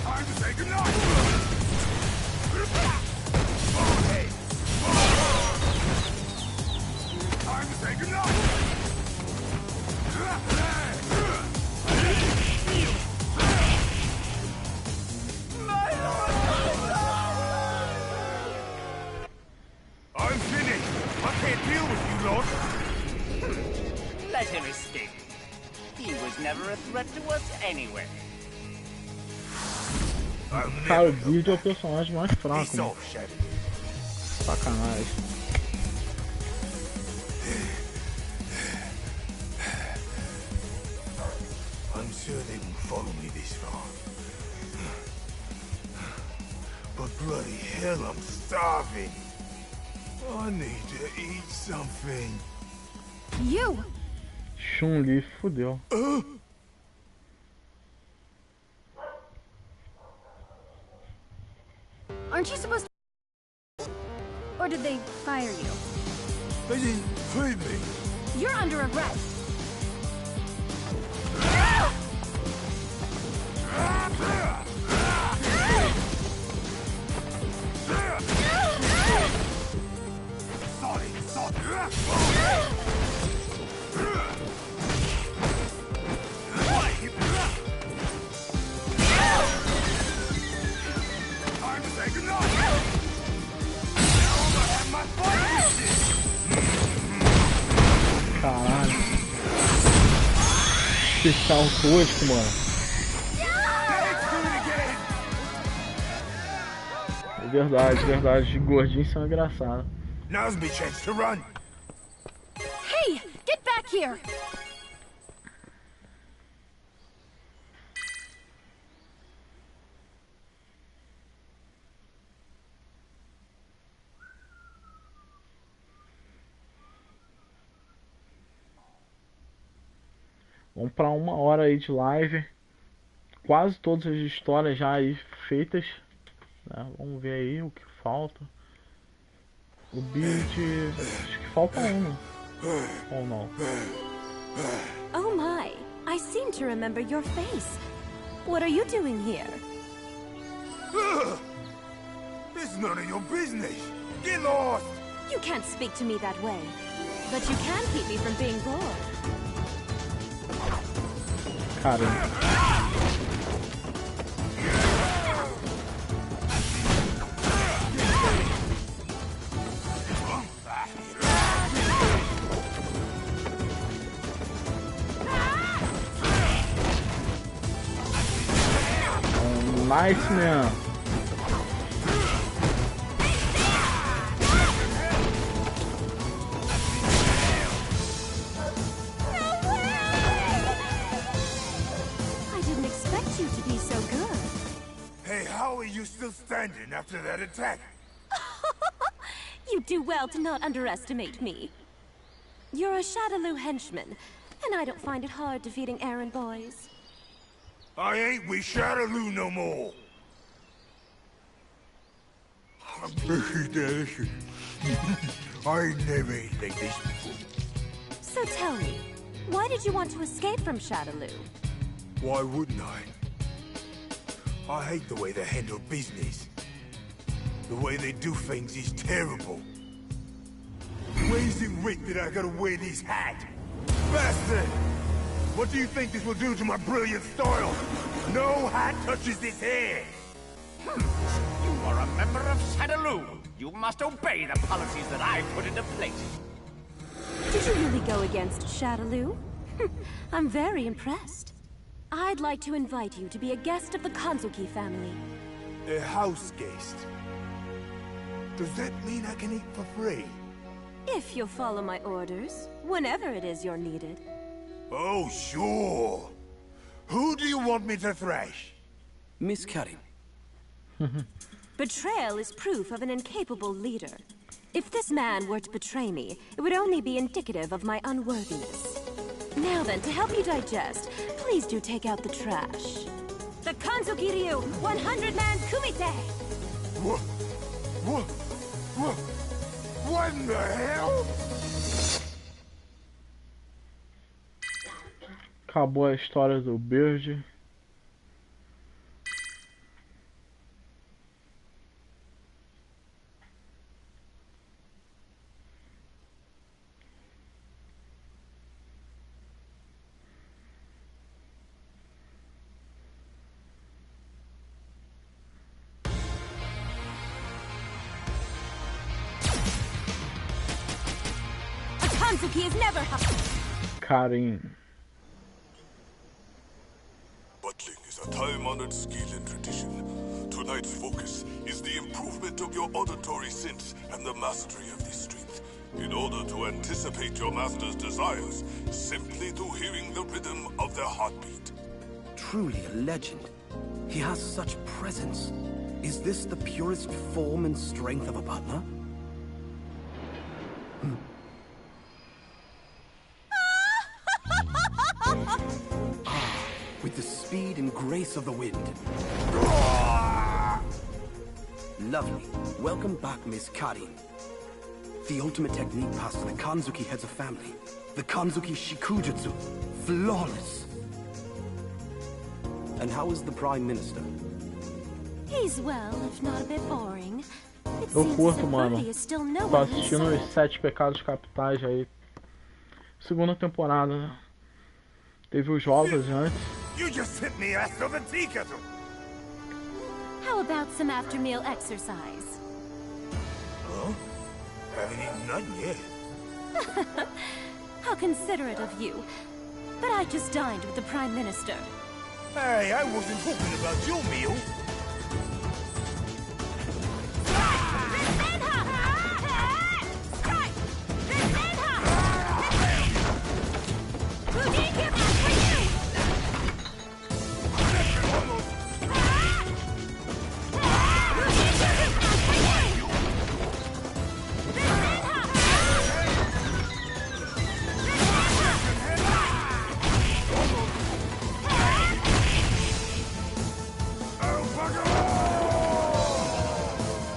Time to say goodnight! Time to say goodnight! I'm finished! I can't deal with you, Lord! Let him escape. He was never a threat to us anyway. Cara, o Bird é o personagem mais fraco, né? Sacanagem. I'm sure they won't follow me this far. But bloody hell, I'm starving. I need to eat something. You! Chun-Li fudeu. Aren't you supposed to... Or did they fire you? They didn't feed me. You're under arrest. Esse carro tosco, mano. É verdade, verdade. Gordinhos são engraçados. Now's my chance to run. Hey, get back here! Vamos para 1 hora aí de live. Quase todas as histórias já aí feitas, né? Vamos ver aí o que falta. O build... acho que falta um. Ou não? Oh my, I seem to remember your face. What are you doing here? It's none of your business. Get lost. You can't speak to me that way. But you can keep me from being bored. Caramba. Nice, man. I didn't expect you to be so good. Hey, how are you still standing after that attack? You do well to not underestimate me. You're a Shadaloo henchman, and I don't find it hard defeating errand boys. I ain't with Shadaloo no more. I never ate like this before. So tell me, why did you want to escape from Shadaloo? Why wouldn't I? I hate the way they handle business. The way they do things is terrible. Where's it writ that I gotta wear this hat? Bastard! What do you think this will do to my brilliant style? No hat touches this hair! You are a member of Shadaloo. You must obey the policies that I put into place. Did you really go against Shadaloo? I'm very impressed. I'd like to invite you to be a guest of the Kanzuki family. A house guest? Does that mean I can eat for free? If you'll follow my orders, whenever it is you're needed. Oh, sure. Who do you want me to thrash? Miss Karin. Betrayal is proof of an incapable leader. If this man were to betray me, it would only be indicative of my unworthiness. Now then, to help you digest, please do take out the trash. The Kanzuki Ryu 100-man kumite! What in the hell? Acabou a história do Bird. Kanzuki is never Karin. Butling is a time-honored skill and tradition. Tonight's focus is the improvement of your auditory sense and the mastery of this strength. In order to anticipate your master's desires, simply through hearing the rhythm of their heartbeat. Truly a legend. He has such presence. Is this the purest form and strength of a butler? With the speed and grace of the wind. Lovely. Welcome back, Miss Karin. The ultimate technique passed to the Kanzuki heads of family. The Kanzuki Shikujutsu. Flawless. And how is the Prime Minister? He's well, if not a bit boring. It Eu seems curto, as if mano. Brody is still no Tô one assistindo inside. os 7 Pecados Capitais aí. Segunda temporada, né? Teve os jogos antes. You just hit me ass of a tea kettle. How about some after-meal exercise? Huh? Haven't eaten nothing yet. How considerate of you. but I just dined with the Prime Minister. Hey, I wasn't talking about your meal.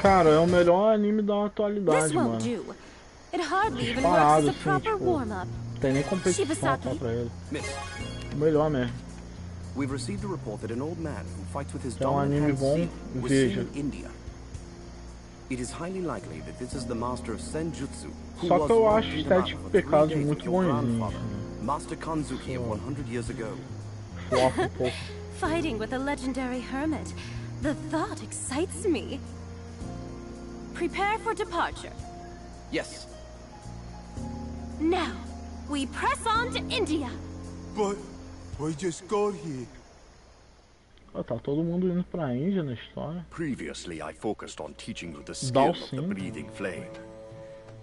Cara, é o melhor anime da atualidade, This mano. won't do. It hardly even Disparado, works as a assim, proper tipo, warm-up. não tem nem competição só pra ele. Miss, O melhor mesmo. we've received a report that an old man who fights with his É um dominant anime hand bom, seal was seen veja. in India. It is highly likely that this is the master of Senjutsu, who Só was que eu locked acho in os the 7 battle for 3 pecados days muito with your bonzinhos. grandfather, Master Kanzuki of 100 years ago. Flopa um pouco. Fighting with a legendary hermit. The thought excites me. Prepare for departure. Yes. Now, we press on to India. But we just got here. Ó, tá todo mundo indo pra Índia na história. Previously, I focused on teaching you the skill Dal of the sim. breathing flame.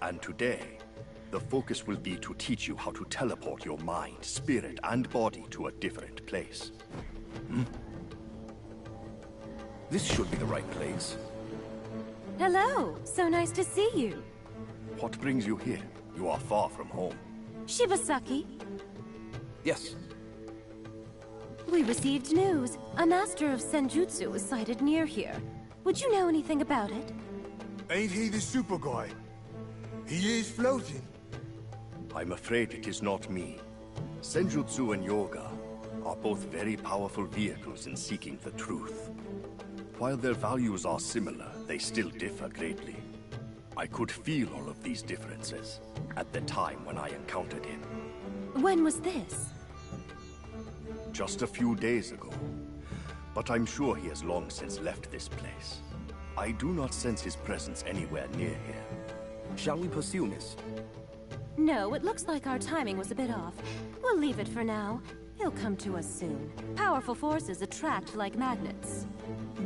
And today, the focus will be to teach you how to teleport your mind, spirit, and body to a different place. This should be the right place. Hello, so nice to see you. What brings you here? You are far from home. Shibasaki, Yes. we received news. A master of Senjutsu was sighted near here. Would you know anything about it? Ain't he the super guy? He is floating. I'm afraid it is not me. Senjutsu and yoga are both very powerful vehicles in seeking the truth. While their values are similar, they still differ greatly. I could feel all of these differences at the time when I encountered him. When was this? Just a few days ago. But I'm sure he has long since left this place. I do not sense his presence anywhere near here. Shall we pursue, miss? No, it looks like our timing was a bit off. We'll leave it for now. He'll come to us soon. Powerful forces attract like magnets.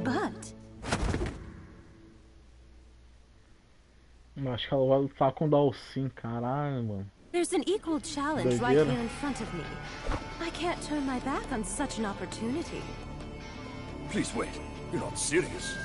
But Eu acho que ela vai lutar com o Dalsin, caralho, mano. there's an equal challenge right here in front of me. I can't turn my back on such an opportunity. Please wait. You're not serious.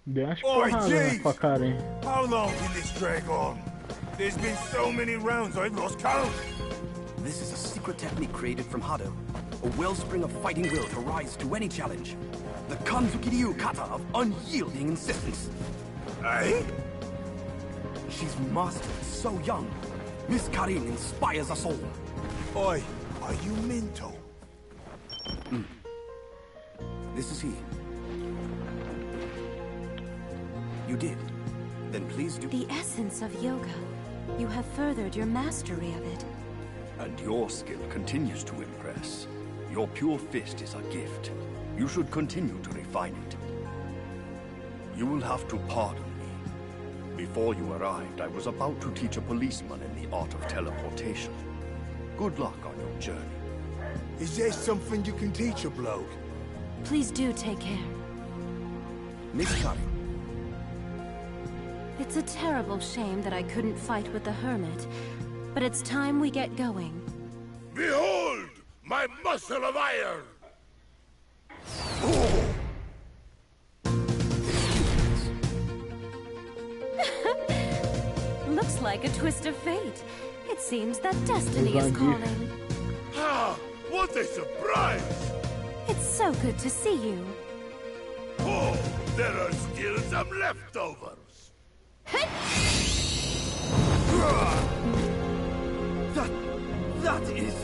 Deu umas Oi, porradas jeez! com a cara, hein? How long can this drag on? There's been so many rounds I've lost count. This is a secret technique created from Hado. A wellspring of fighting will to rise to any challenge. The Kanzuki Ryu kata of unyielding insistence. Eh? She's mastered so young. Miss Karin inspires us all. Oi, are you mental? This is he. You did. Then please do. The essence of yoga. You have furthered your mastery of it. And your skill continues to impress. Your pure fist is a gift. You should continue to refine it. You will have to pardon me. Before you arrived, I was about to teach a policeman in the art of teleportation. Good luck on your journey. Is there something you can teach a bloke? Please do take care. Miss Karin. It's a terrible shame that I couldn't fight with the hermit, but it's time we get going. Behold, my muscle of iron! Looks like a twist of fate. It seems that destiny is calling. Ah, what a surprise! It's so good to see you. Oh, There are still some leftovers. That is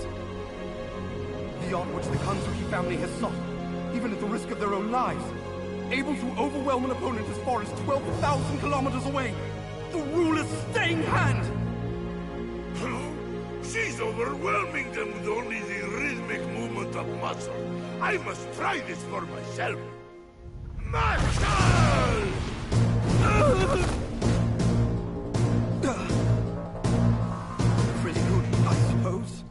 the art which the Kanzuki family has sought, even at the risk of their own lives. Able to overwhelm an opponent as far as 12,000 kilometers away. The ruler's staying hand! She's overwhelming them with only the rhythmic movement of muscle. I must try this for myself. Muscle! Pretty good, I suppose.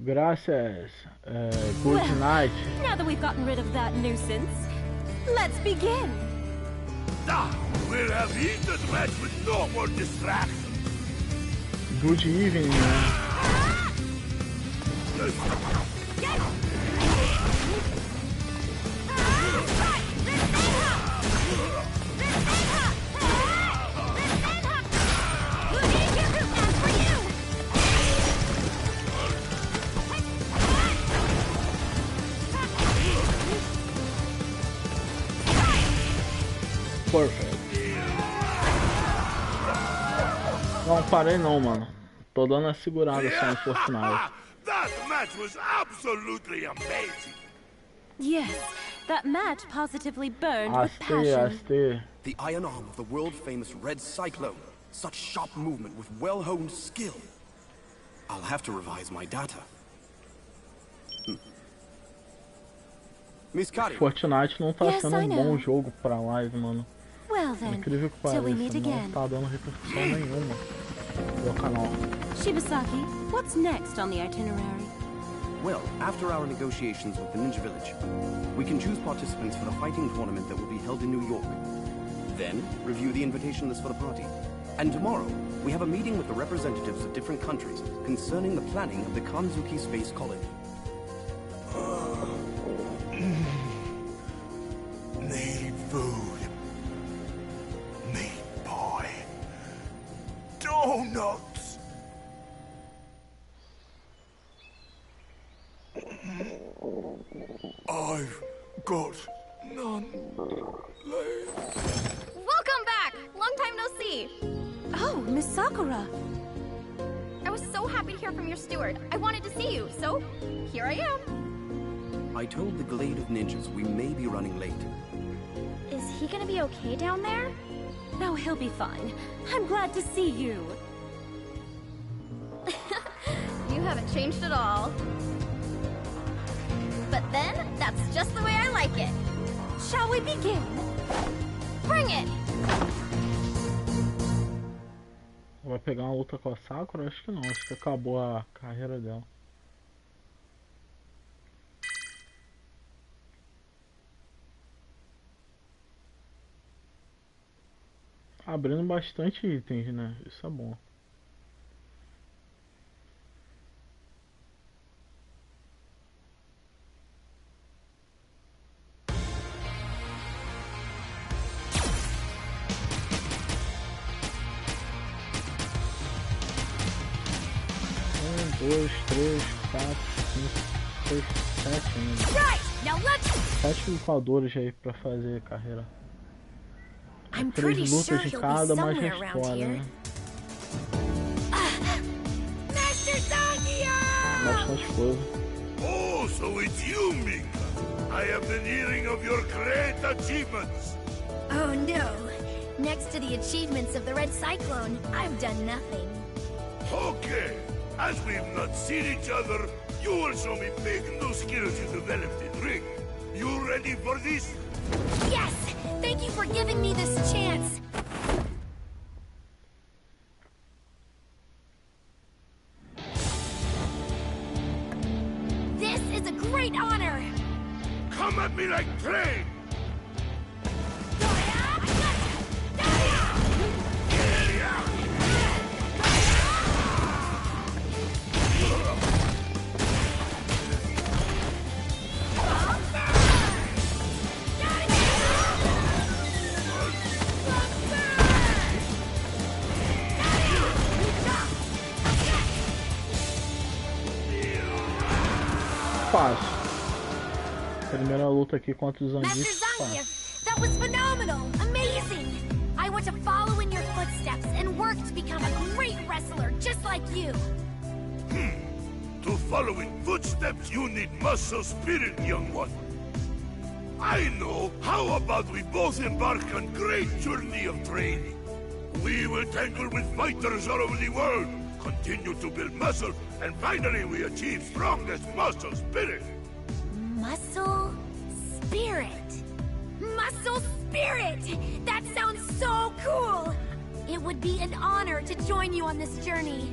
Gracias. Good night. Now that we've gotten rid of that nuisance, let's begin. We'll have heated match with no more distractions. Good evening, man. Perfect. Não parei não, mano. Tô dando a segurada só no Fortnite. That match was absolutely amazing. Yes, that match positively burned with passion. The iron arm of the world-famous Red Cyclone. Such sharp movement with well-honed skill. I'll have to revise my data. Miss Kari. Fortnite não tá sendo um bom jogo pra live, mano. Well then, incrível que pareça, não tá dando repercussão nenhuma no canal. Shibasaki, what's next on the itinerary? Well, after our negotiations with the Ninja Village, we can choose participants for the fighting tournament that will be held in New York. Then, review the invitation list for the party. And tomorrow, we have a meeting with the representatives of different countries concerning the planning of the Kanzuki Space Colony. Need food. Meat boy. Donuts. I've got none left. Welcome back! Long time no see. Oh, Miss Sakura. I was so happy to hear from your steward. I wanted to see you, so here I am. I told the Glade of Ninjas we may be running late. Is he gonna be okay down there? No, he'll be fine. I'm glad to see you. You haven't changed at all. But then, that's just the way I like it. Shall we begin? Bring it! Vai pegar uma luta com a Sakura? Acho que não, acho que acabou a carreira dela. Abrindo bastante itens, né? Isso é bom. Dois, três, quatro, cinco, seis, sete ainda. 7 lutadores aí pra fazer carreira. 3 lutas de cada, mas já explora, né? Bastante coisa. Oh, so it's you, Mika. I have been hearing of your great achievements. Oh no. Next to the achievements of the Red Cyclone, I've done nothing. Okay. As we've not seen each other, you will show me big new skills you developed in ring. You ready for this? Yes! Thank you for giving me this chance. This is a great honor. Come at me like train. Fácil. Primeira luta aqui contra os Master Zangiefs. Zangief, that was phenomenal! Amazing! I want to follow in your footsteps and work to become a great wrestler just like you. To follow in footsteps, you need muscle spirit, young one. I know. How about we both embark on great journey of training? We will tangle with fighters all over the world, continue to build muscle, and finally we achieve strongest muscle spirit. Muscle spirit. Muscle spirit! That sounds so cool! It would be an honor to join you on this journey.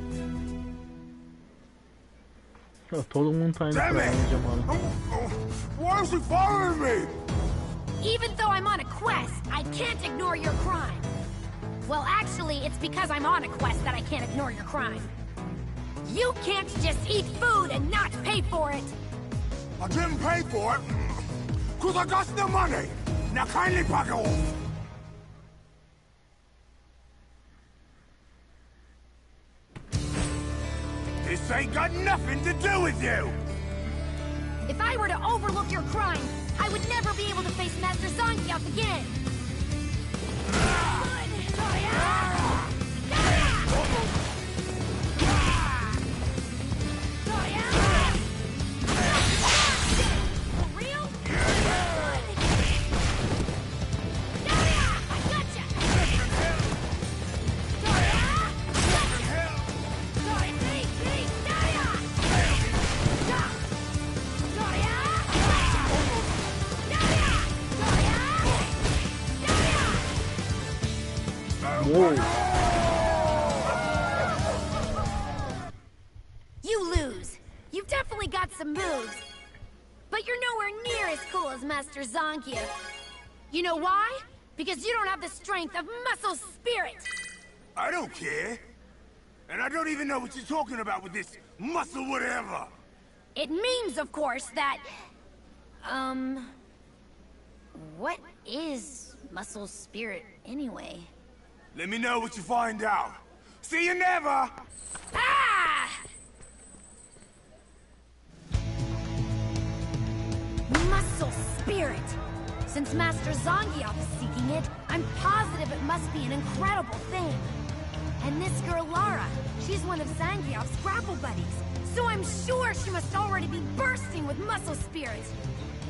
Todo mundo tá indo pra Índia, mano. Why is he following me? Even though I'm on a quest, I can't ignore your crime. Well, actually, it's because I'm on a quest that I can't ignore your crime. You can't just eat food and not pay for it. I didn't pay for it, cause I got no money. Now kindly back off. This ain't got nothing to do with you! If I were to overlook your crime, I would never be able to face Master Zangief again! For real? I gotcha! Whoa. You lose. You've definitely got some moves. But you're nowhere near as cool as Master Zangief. You know why? Because you don't have the strength of muscle spirit. I don't care. And I don't even know what you're talking about with this muscle whatever. It means, of course, that... What is muscle spirit, anyway? Let me know what you find out. See you never! Ah! Muscle spirit! Since Master Zangief is seeking it, I'm positive it must be an incredible thing. And this girl Lara, she's one of Zangief's grapple buddies. So I'm sure she must already be bursting with muscle spirit.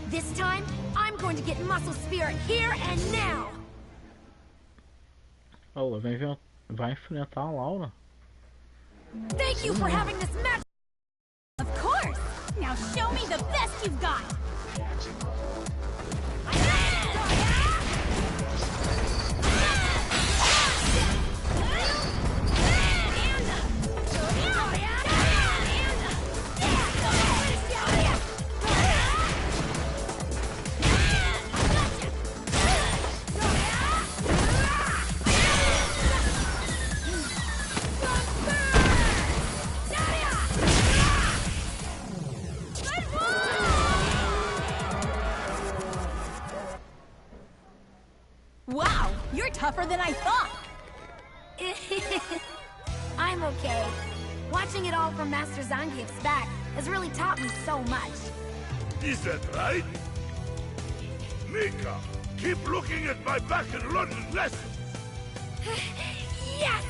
This time, I'm going to get muscle spirit here and now! Ela vai enfrentar a Laura. Thank you for having this match! Of course! Now show me the best you've got! Wow, you're tougher than I thought! I'm okay. Watching it all from Master Zangief's back has really taught me so much. Is that right? Mika, keep looking at my back and learning lessons. Yes!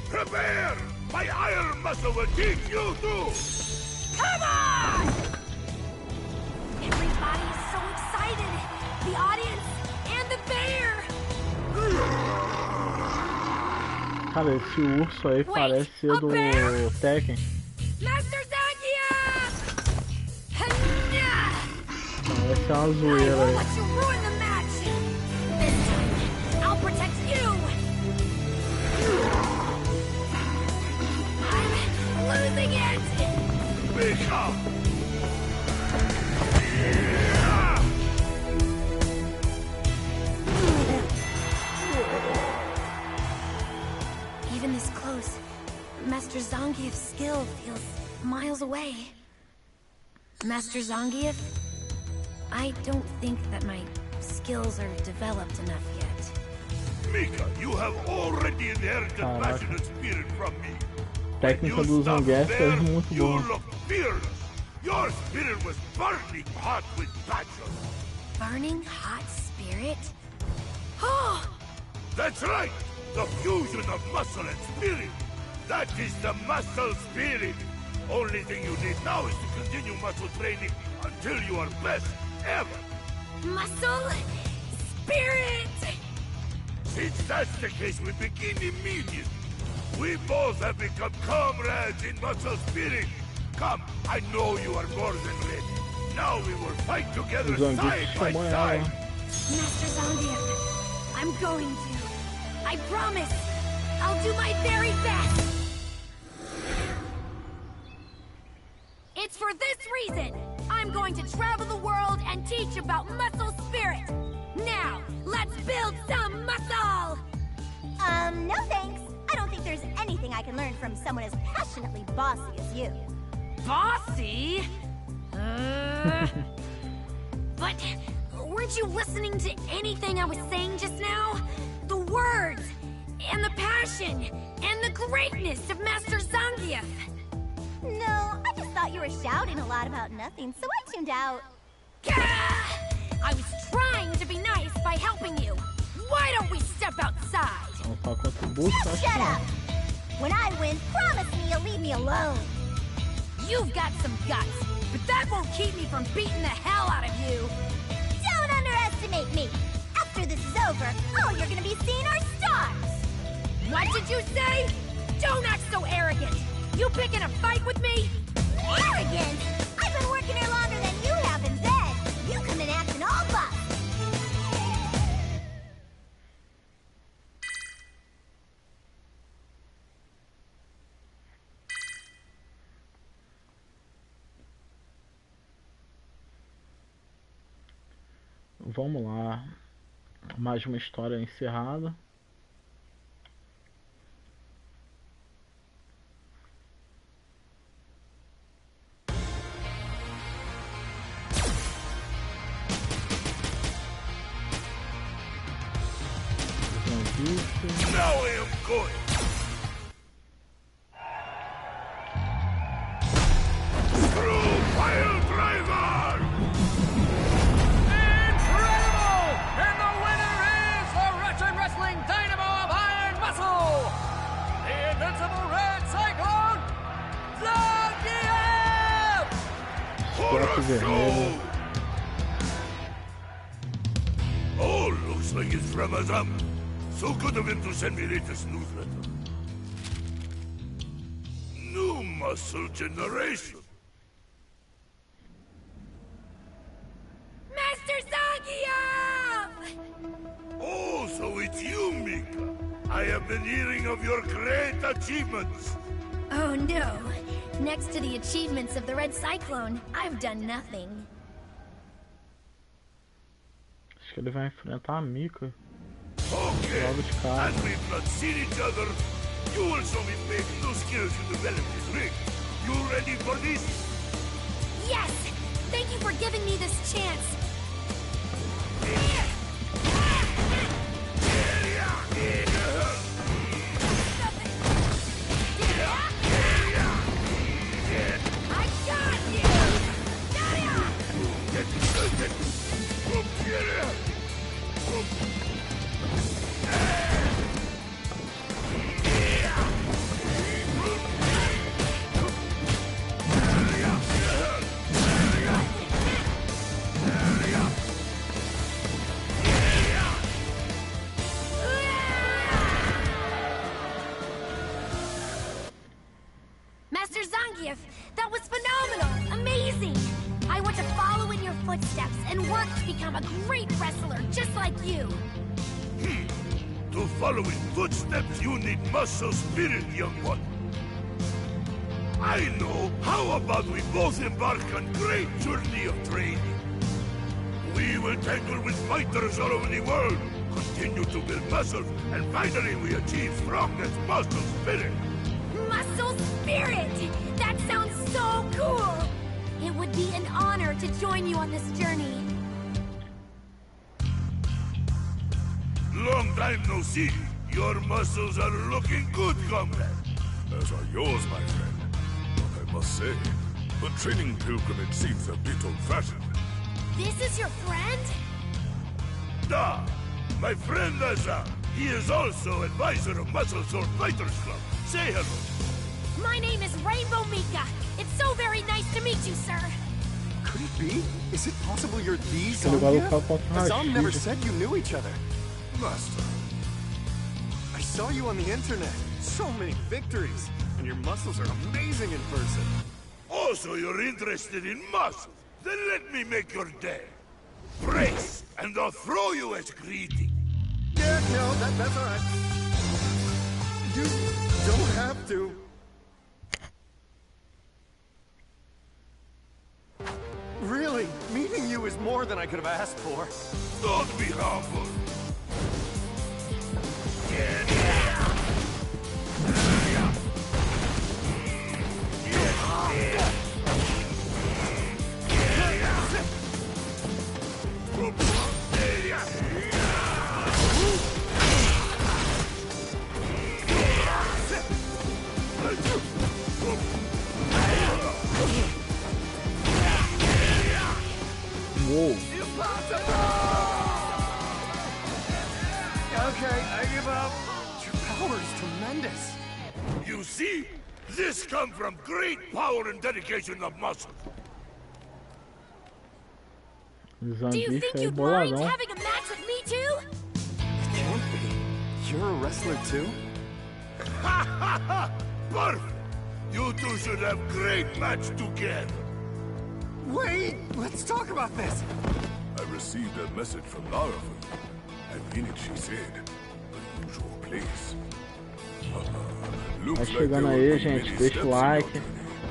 Prepare! My iron muscle will teach you too! Come on! Everybody is so excited. The audience and the bear. Cara, esse urso aí parece ser do Tekken. Master Zangief! Parece uma zoeira I'll aí. let you ruin the match. This time, I'll protect you. I'm losing it. Mika! Even this close, Master Zangief's skill feels miles away. Master Zangief, I don't think that my skills are developed enough yet. Mika, you have already inherited passionate spirit from me. A técnica do Zangief é muito You boa. look fierce. Your spirit was burning hot with passion. Burning hot spirit? Oh! That's right! The fusion of muscle and spirit! That is the muscle spirit! Only thing you need now is to continue muscle training until you are best ever! Muscle? Spirit! Since that's the case, we begin immediately. We both have become comrades in muscle spirit. Come, I know you are more than ready. Now we will fight together side by side. Master Zangief, I'm going to. I promise. I'll do my very best. It's for this reason. I'm going to travel the world and teach about muscle spirit. Now, let's build some muscle! No thanks. I don't think there's anything I can learn from someone as passionately bossy as you. Bossy? But weren't you listening to anything I was saying just now? The words, and the passion, and the greatness of Master Zangief. No, I just thought you were shouting a lot about nothing, so I tuned out. I was trying to be nice by helping you. Why don't we step outside? Shut up! When I win, promise me you'll leave me alone. You've got some guts, but that won't keep me from beating the hell out of you. Don't underestimate me. After this is over, all you're gonna be seeing are stars. What did you say? Don't act so arrogant. You picking a fight with me? Arrogant? I've been working here longer than you have, and then you come in acting all buff. Vamos lá. Mais uma história encerrada. Now I am going. Through Pile Driver! Incredible! And the winner is the Wretched Wrestling Dynamo of Iron Muscle! The Invincible Red Cyclone, Zangief! Oh, looks like it's from Azam. So good of him to send me latest newsletter. New muscle generation. Master Zangief! Oh, so it's you, Mika. I have been hearing of your great achievements. Oh no. Next to the achievements of the Red Cyclone, I've done nothing. Acho que ele vai enfrentar a Mika. Okay, as we've not seen each other, you will show me big new skills you developed this ring. You ready for this? Yes! Thank you for giving me this chance. I got Master Zangief, that was phenomenal! Amazing! I want to follow in your footsteps and work to become a great wrestler just like you. To follow in footsteps, you need muscle spirit, young one. I know. How about we both embark on a great journey of training? We will tangle with fighters all over the world, continue to build muscles, and finally we achieve strongest muscle spirit. Muscle spirit! That sounds so cool! It would be an honor to join you on this journey. Long time no see. Your muscles are looking good, comrade. As are yours, my friend. But I must say, The training pilgrimage seems a bit old-fashioned. This is your friend? Da! My friend Azar. He is also advisor of Muscle Sword Fighters Club. Say hello. My name is Rainbow Mika. It's so very nice to meet you, sir. Could it be? Is it possible you're the Ele vai lutar Zangia? contra Azam never Rashid. said you knew each other. Master. I saw you on the internet. So many victories. And your muscles are amazing in person. Also, you're interested in muscle. Then let me make your day. Brace, and I'll throw you as greeting. Yeah, no, that's all right. You don't have to. Really, meeting you is more than I could have asked for. Don't be humble. Whoa. Okay, I give up. Your power is tremendous. You see? This comes from great power and dedication of muscle. Do you think you'd mind having a match with me too? Can't be. You're a wrestler too? Ha ha ha! Perfect! You two should have great match together. Wait, let's talk about this. I received a message from Lara for you, and in it she said, the usual place. Vai chegando aí, gente. Deixa o like,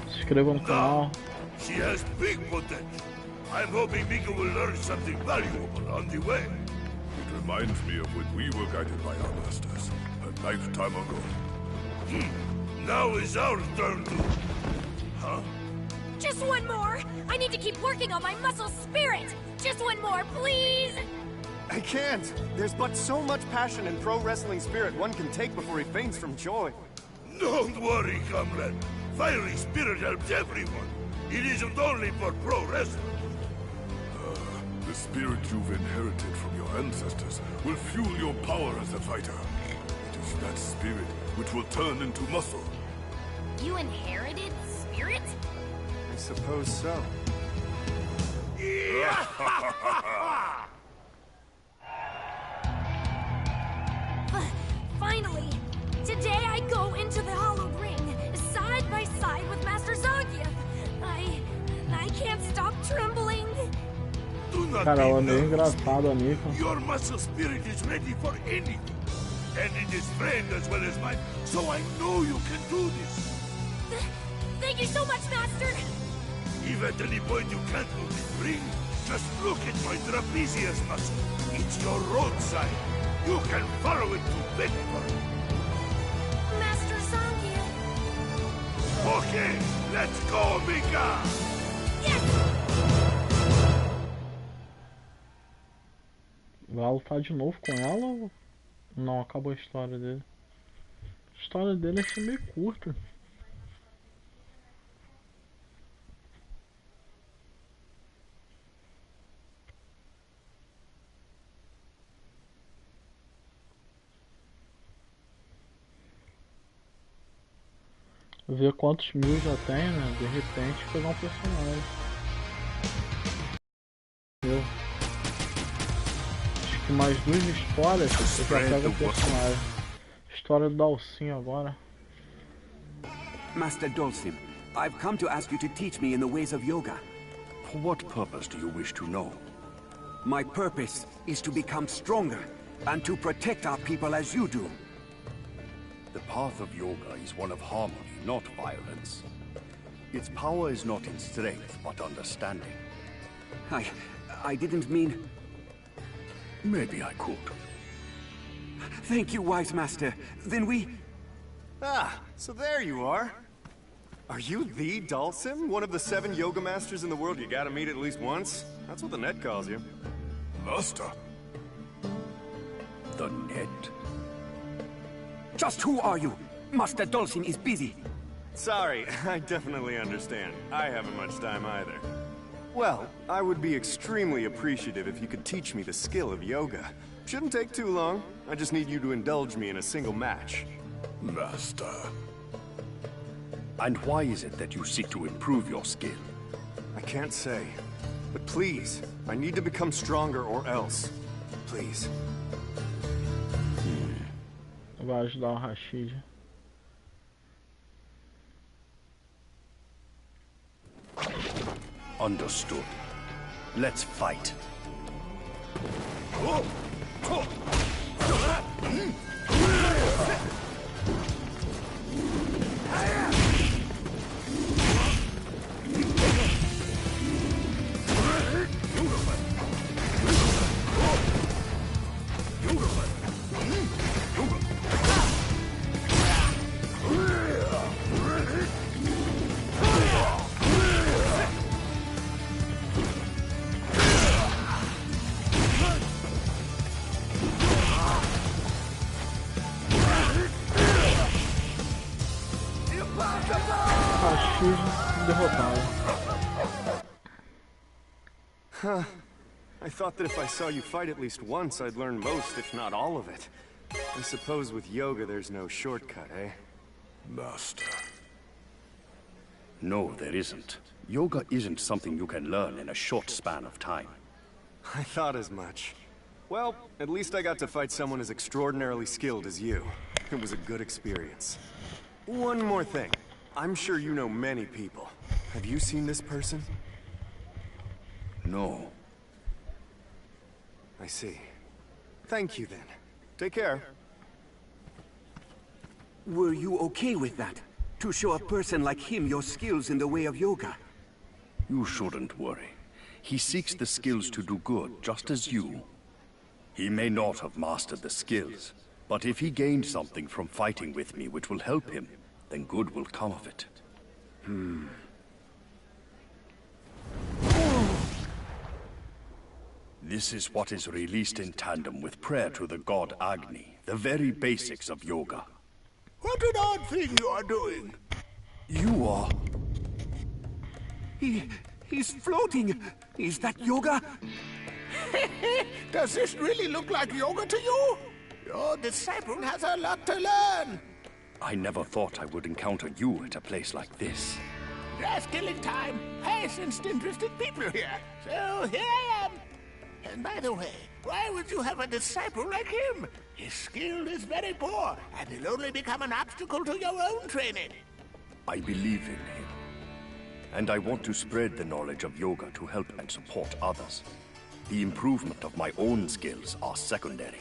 se inscreva no canal. She has big potential. I'm hoping Mika will learn something valuable on the way. It reminds me of when we were guided by our masters, a lifetime ago. Now is our turn to... Huh? Just one more! I need to keep working on my muscle spirit! Just one more, please! I can't. There's but so much passion and pro wrestling spirit one can take before he faints from joy. Don't worry, comrade. Fiery spirit helps everyone. It isn't only for pro wrestling. The spirit you've inherited from your ancestors will fuel your power as a fighter. It is that spirit which will turn into muscle. You inherited spirit? I suppose so. Finally! Today I go into the hollowed ring, side by side with Master Zangia. I can't stop trembling. Cara, ela é meio engraçada, a Mika. Your muscle spirit is ready for anything. And it is trained as well as mine, so I know you can do this. Thank you so much, Master! If at any point you can't move the ring, just look at my trapezius muscle. It's your roadside. You can follow it to victory. Master Zangia. Okay, let's go, Mika! Yes! Vai lutar de novo com ela ou... Não, acabou a história dele. A história dele achei meio curta. Ver quantos mil já tem, né? De repente pegar um personagem. Meu. Acho que mais duas histórias eu já pego o personagem. História do Dalcinho agora. Master Dulcim, I've come to ask you to teach me in the ways of yoga. For what purpose do you wish to know? My purpose is to become stronger and to protect our people as you do. The path of yoga is one of harmony, not violence. Its power is not in strength, but understanding. I didn't mean... Maybe I could. Thank you, wise master. Then we... Ah, so there you are. Are you the Dulcim? One of the 7 yoga masters in the world you gotta meet at least once? That's what the net calls you. Master? The net? Just who are you? Master Dulcim is busy. Sorry, I definitely understand. I haven't much time either. Well, I would be extremely appreciative if you could teach me the skill of yoga. Shouldn't take too long. I just need you to indulge me in a single match. Master. And why is it that you seek to improve your skill? I can't say. But please, I need to become stronger or else. Please. Vai ajudar o Rashid. Understood. Let's fight. Huh. I thought that if I saw you fight at least once, I'd learn most, if not all of it. I suppose with yoga there's no shortcut, eh? Master. No, there isn't. Yoga isn't something you can learn in a short span of time. I thought as much. Well, at least I got to fight someone as extraordinarily skilled as you. It was a good experience. One more thing. I'm sure you know many people. Have you seen this person? No. I see. Thank you then. Take care. Were you okay with that? To show a person like him your skills in the way of yoga? You shouldn't worry. He seeks the skills to do good, just as you. He may not have mastered the skills, but if he gained something from fighting with me which will help him, then good will come of it. This is what is released in tandem with prayer to the god Agni, the very basics of yoga. What an odd thing you are doing. You are... He's floating. Is that yoga? Does this really look like yoga to you? Your disciple has a lot to learn. I never thought I would encounter you at a place like this. Just killing time. I sensed interested people here, so here I am. And by the way, why would you have a disciple like him? His skill is very poor, and he'll only become an obstacle to your own training. I believe in him. And I want to spread the knowledge of yoga to help and support others. The improvement of my own skills are secondary.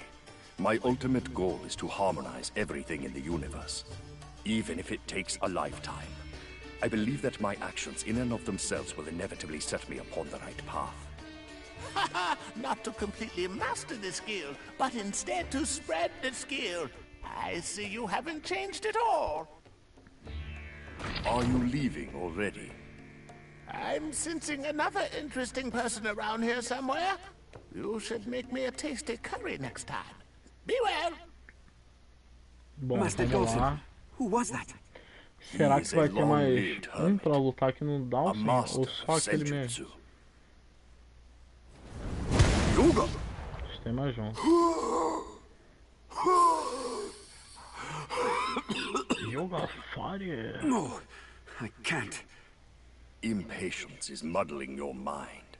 My ultimate goal is to harmonize everything in the universe, even if it takes a lifetime. I believe that my actions in and of themselves will inevitably set me upon the right path. Not to completely master the skill, but instead to spread the skill. I see you haven't changed at all. Are you leaving already? I'm sensing another interesting person around here somewhere. You should make me a tasty curry next time. Be well. Bom, Master vamos lá. Who was that? Será que vai ter mais pra lutar aqui no Down, ou só aquele mesmo? Yoga. Tem mais um. Yoga fire. No, I can't. Impatience is muddling your mind.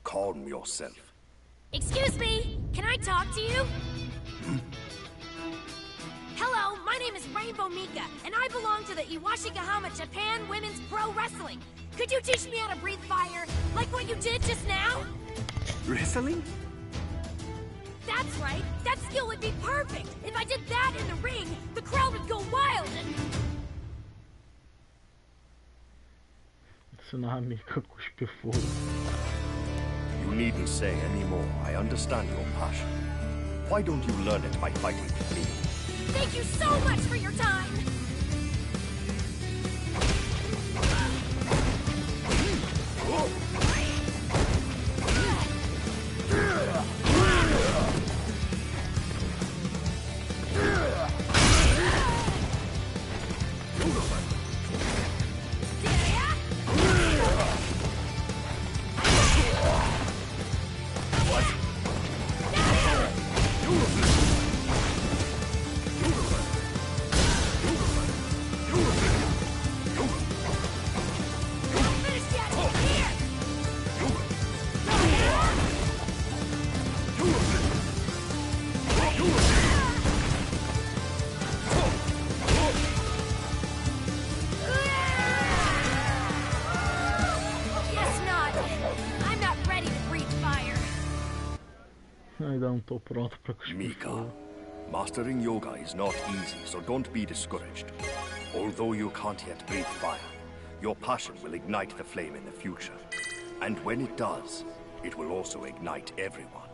Calm yourself. Excuse me, can I talk to you? Hello, my name is Rainbow Mika, and I belong to the Iwashikahama Japan Women's Pro Wrestling. Could you teach me how to breathe fire, like what you did just now? Wrestling? That's right, that skill would be perfect. If I did that in the ring, the crowd would go wild and... Ensinar a Mika a cuspir fogo. You needn't say any more. I understand your passion. Why don't you learn it by fighting with me? Thank you so much for your time! Tô pronto pra cuspir Mika, fogo. mastering yoga is not easy, so don't be discouraged. Although you can't yet breathe fire, your passion will ignite the flame in the future. And when it does, it will also ignite everyone.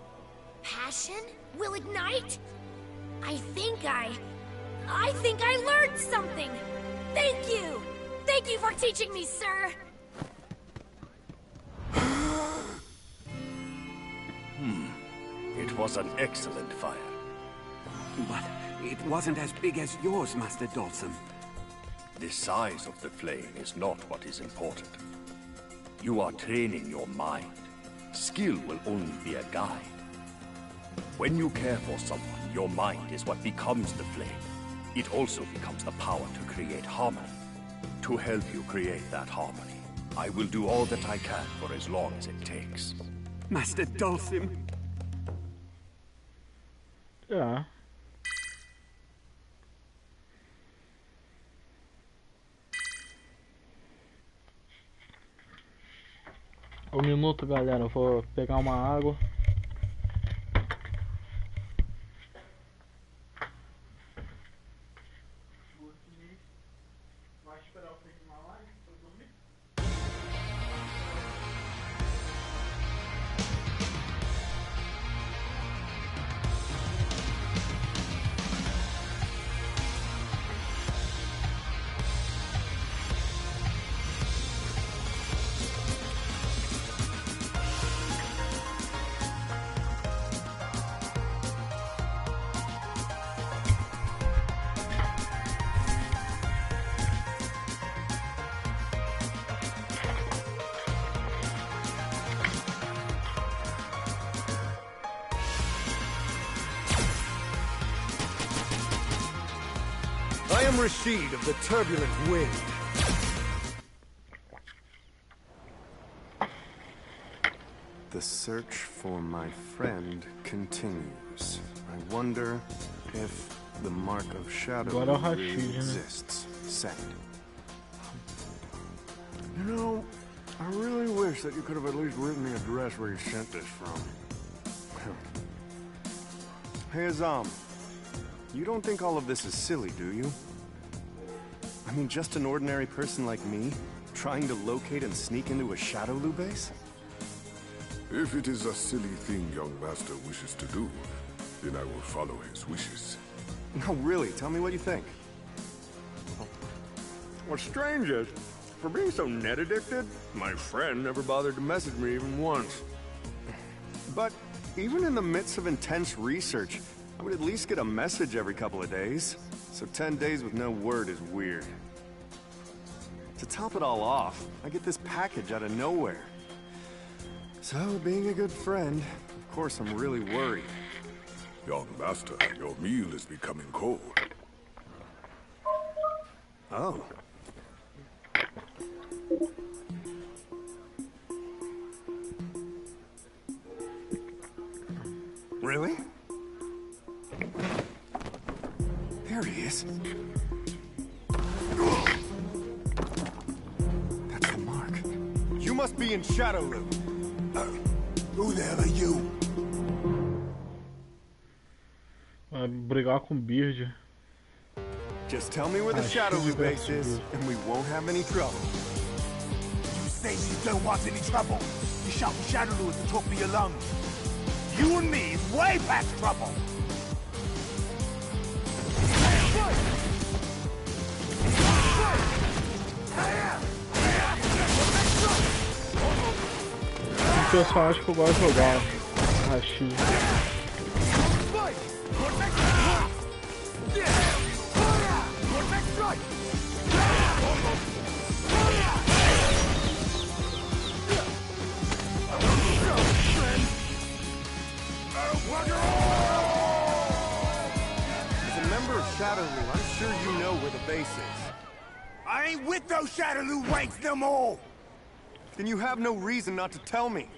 Passion will ignite? I think I learned something! Thank you! Thank you for teaching me, sir! It was an excellent fire. But it wasn't as big as yours, Master Dawson. The size of the flame is not what is important. You are training your mind. Skill will only be a guide. When you care for someone, your mind is what becomes the flame. It also becomes the power to create harmony. To help you create that harmony, I will do all that I can for as long as it takes. Master Dawson. Yeah. Um minuto, galera. Eu vou pegar uma água. Vai esperar eu terminar a live pra dormir? I am Rashid of the Turbulent Wind. The search for my friend continues. I wonder if the mark of shadow really exists. Send. You know, I really wish that you could have at least written the address where you sent this from. Hey, Azam. You don't think all of this is silly, do you? I mean, just an ordinary person like me, trying to locate and sneak into a Shadowloo base? If it is a silly thing young master wishes to do, then I will follow his wishes. No, really, tell me what you think. What's strange is, for being so net addicted, my friend never bothered to message me even once. But even in the midst of intense research, I would at least get a message every couple of days. So 10 days with no word is weird. To top it all off, I get this package out of nowhere. So, being a good friend, of course I'm really worried. Young master, your meal is becoming cold. Oh. Really? There he is. That's the mark. You must be in Shadowloo. Who the hell are you? Vai brigar com Beard. Just tell me where the Shadowloo base is, and we won't have any trouble. You say you don't want any trouble. You shout Shadowloo at the top of your lungs. You and me is way past trouble. Um personagem que eu gosto de jogar. Rashid. As a member of Shadowloo, I'm sure you know where the base is. I ain't with those Shadowloo wanks no more! Then you have no reason not to tell me.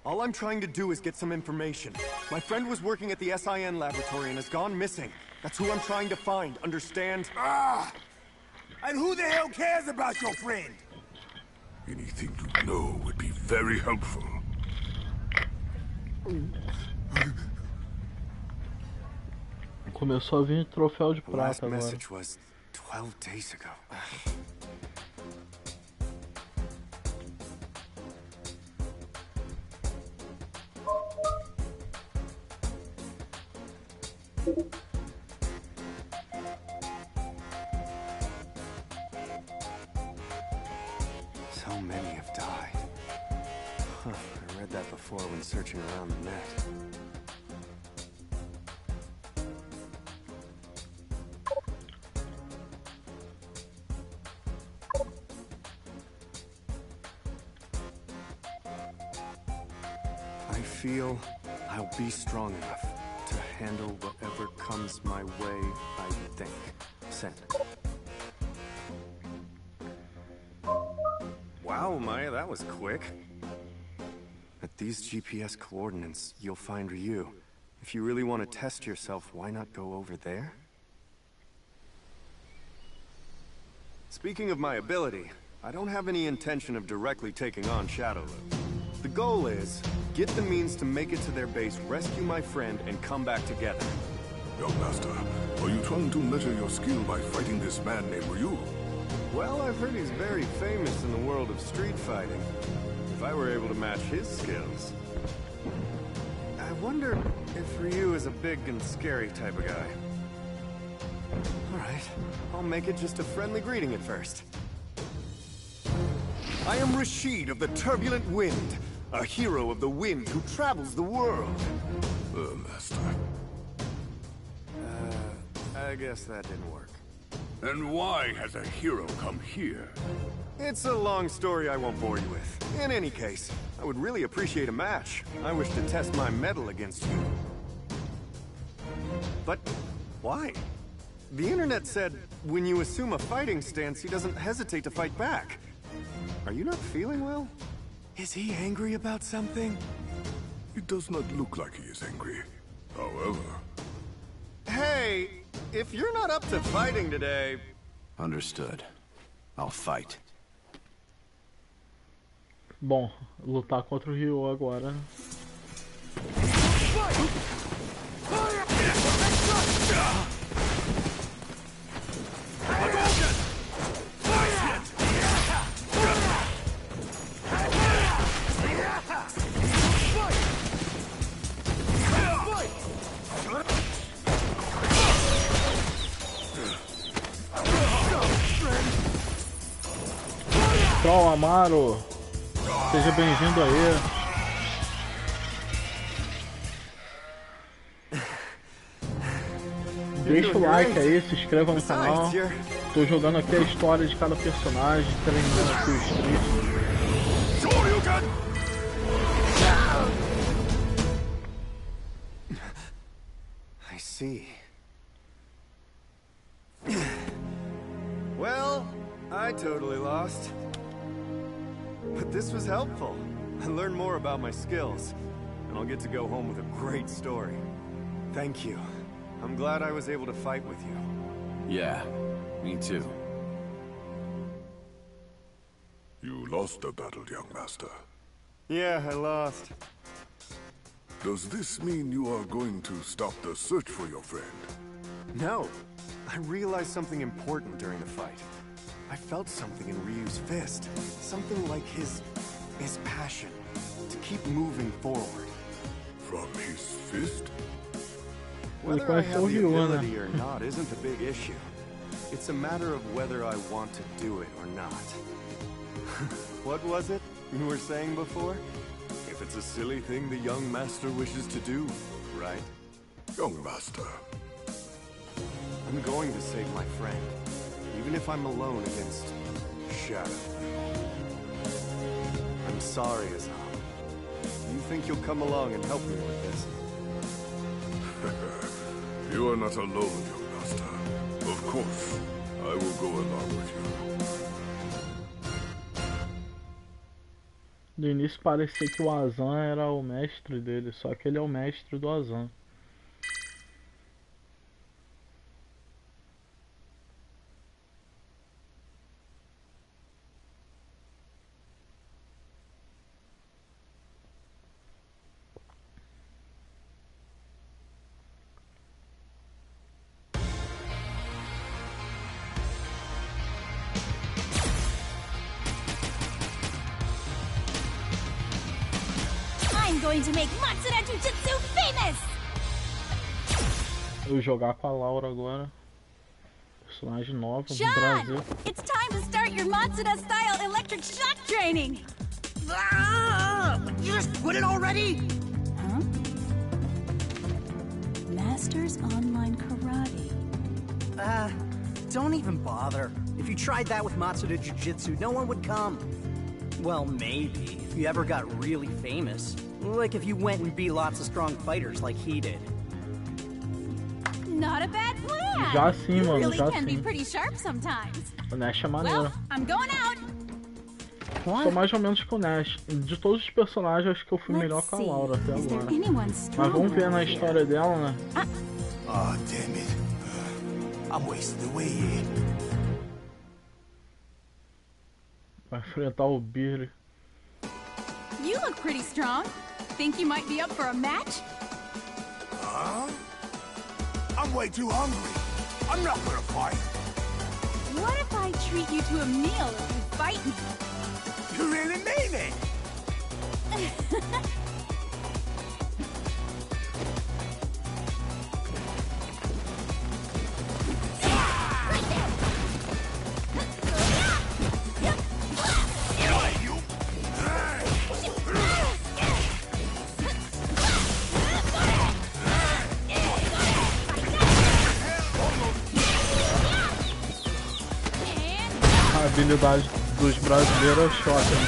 All I'm trying to do is get some information. My friend was working at the SIN laboratory and has gone missing. That's who I'm trying to find, understand? Ah! And who the hell cares about your friend? Anything you know would be very helpful. Começou a vir troféu de The last prata agora. message was 12 days ago. So many have died. Huh, I read that before when searching around the net. I feel I'll be strong enough to handle whatever comes my way, I think. Send. Wow, Maya, that was quick. At these GPS coordinates, you'll find Ryu. If you really want to test yourself, why not go over there? Speaking of my ability, I don't have any intention of directly taking on Shadowloop. The goal is, get the means to make it to their base, rescue my friend, and come back together. Young master, are you trying to measure your skill by fighting this man named Ryu? Well, I've heard he's very famous in the world of street fighting. If I were able to match his skills... I wonder if Ryu is a big and scary type of guy. Alright, I'll make it just a friendly greeting at first. I am Rashid of the Turbulent Wind, a hero of the wind who travels the world. Master. I guess that didn't work. And why has a hero come here? It's a long story I won't bore you with. In any case, I would really appreciate a match. I wish to test my mettle against you. But why? The internet said when you assume a fighting stance, he doesn't hesitate to fight back. Are you not feeling well? Is he angry about something? It does not look like he is angry. However... Hey, if you're not up to fighting today... Understood. I'll fight. Bom, lutar contra o Ryu agora, né? Troll Amaro, seja bem-vindo aí. Deixa o like aí, se inscreva no canal. Tô jogando aqui a história de cada personagem, treinando aqui o street. I see. Well, I totally lost. But this was helpful. I learned more about my skills, and I'll get to go home with a great story. Thank you. I'm glad I was able to fight with you. Yeah, me too. You lost the battle, young master. Yeah, I lost. Does this mean you are going to stop the search for your friend? No. I realized something important during the fight. I felt something in Ryu's fist. Something like his passion to keep moving forward. From his fist? Whether I have the ability or not isn't a big issue. It's a matter of whether I want to do it or not. What was it you were saying before? If it's a silly thing the young master wishes to do, right? Young master. I'm going to save my friend, even if I'm alone against Shadow. I'm sorry, Azam. You think you'll come along and help me with this? You are not alone, young master. Of course, I will go along with you. No início parecia que o Azam era o mestre dele, só que ele é o mestre do Azam. going to make Matsuda Jujutsu famous! Eu jogar com a Laura agora. Personagem nova do Sean! Brasil. It's time to start your Matsuda-style electric shock training! You just quit it already? Huh? Masters Online Karate. Don't even bother. If you tried that with Matsuda Jujutsu, no one would come. Well, maybe, if you ever got really famous. Like if you went and beat lots of strong fighters like he did. Not a bad plan! Já sim, you mano, really já can be sim. pretty sharp sometimes. O Nash é maneiro. Well, I'm going out! Sou mais ou menos com o Nash. De todos os personagens, acho que eu fui melhor com a Laura até agora. Mas vamos ver na história dela, né? Oh, damn it. I'm wasting away here. Vai enfrentar o Billy. You look pretty strong. Think you might be up for a match? Huh? I'm way too hungry. I'm not gonna fight. What if I treat you to a meal if you fight me? You really mean it? A habilidade dos brasileiros é o choque, né?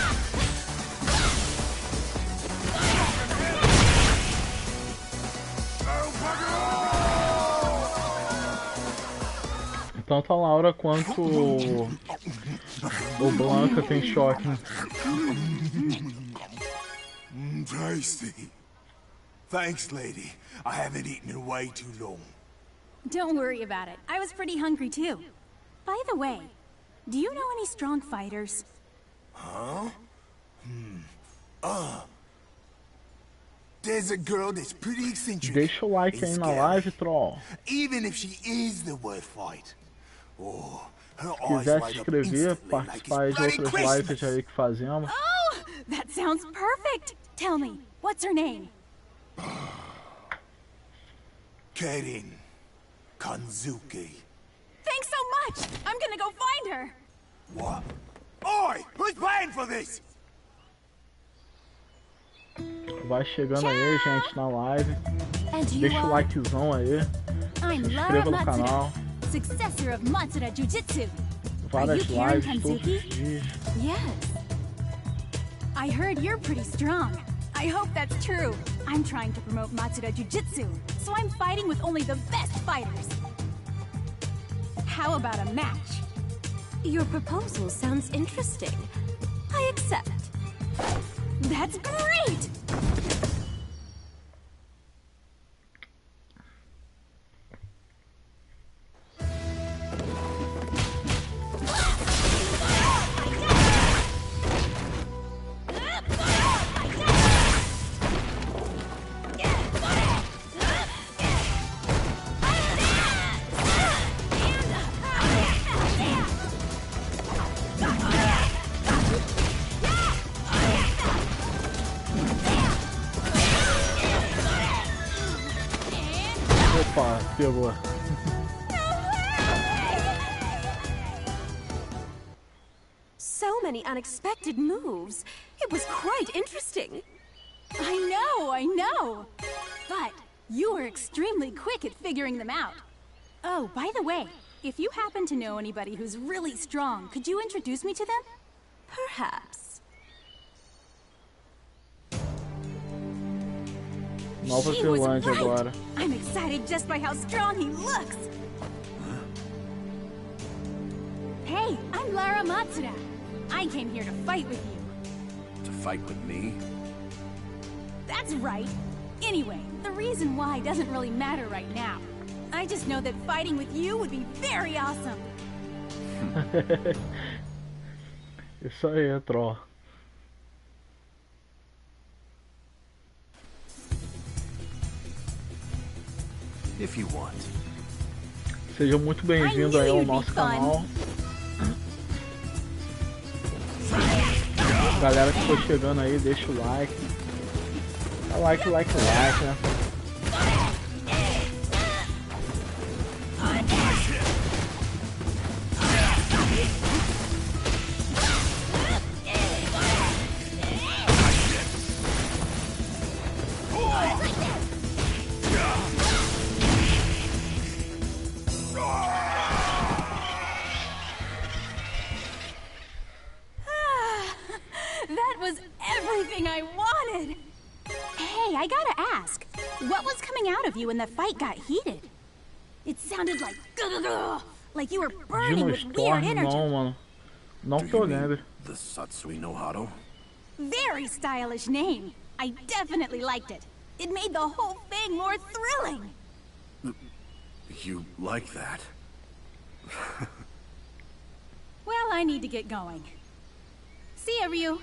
Tanto a Laura quanto o Blanca tem choque, né? Tasty. Thanks, lady. I haven't eaten in way too long. Don't worry about it. I was pretty hungry too. By the way, do you know any strong fighters? Huh? There's a girl that's pretty eccentric. Deixa o like aí na live, troll. Even if she is the word fight. Oh, her Se eyes quiser se light up inscrever, instantly like it's participar aí de bloody outras lives Christmas. aí que fazemos. Oh, that sounds perfect. Tell me, what's her name? Karin Kanzuki. Thanks so much. I'm gonna go find her. What? Oi! Who's paying for this? Vai chegando aí, gente, na live. And you Deixa o are? likezão aí. I'm Se Laura inscreva no Matsuda, canal. successor of Matsuda Jujutsu. Várias Are you Karen lives todos Kanzuki? os dias. Yes. I heard you're pretty strong. I hope that's true. I'm trying to promote Matsuda Jujutsu, so I'm fighting with only the best fighters. How about a match? Your proposal sounds interesting. I accept. That's great! Opa, pegou. So many unexpected moves. It was quite interesting. I know. But you were extremely quick at figuring them out. Oh, by the way, if you happen to know anybody who's really strong, could you introduce me to them? Perhaps. Nova She was Zelândia right. agora. I'm excited just by how strong he looks. Hey, I'm Laura Matsuda. I came here to fight with you. To fight with me? That's right. Anyway, the reason why doesn't really matter right now. I just know that fighting with you would be very awesome. Isso aí, troll. If you want. Seja muito bem-vindo aí ao nosso canal. Galera que for chegando aí, deixa o like. Like, né? That was everything I wanted! Hey, I gotta ask, what was coming out of you when the fight got heated? It sounded like you were burning with weird energy. Não, mano. Não que eu lembre. The Satsui no Hado? Very stylish name. I definitely liked it. It made the whole thing more thrilling. You like that? Well, I need to get going. See ya, Ryu.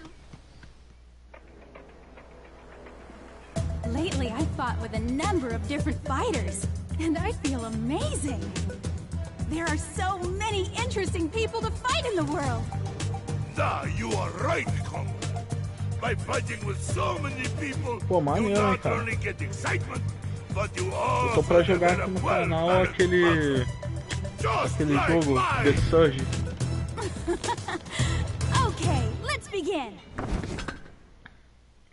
Lately, I've fought with a number of different fighters, and I feel amazing. There are so many interesting people to fight in the world. You are right, comrade. By fighting with so many people, Pô, you maneiro, hein, not cara. only get excitement, but you Eu tô pra also jogar aqui no canal aquele jogo, The Surge. Okay, let's begin.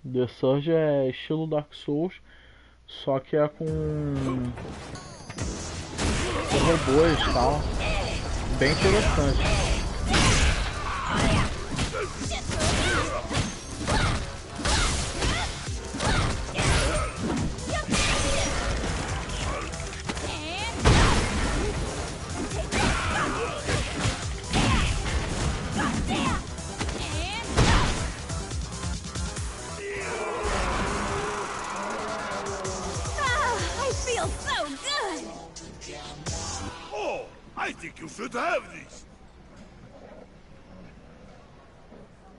The Surge é estilo Dark Souls, só que é com robôs e tal. Bem interessante. I think you should have this.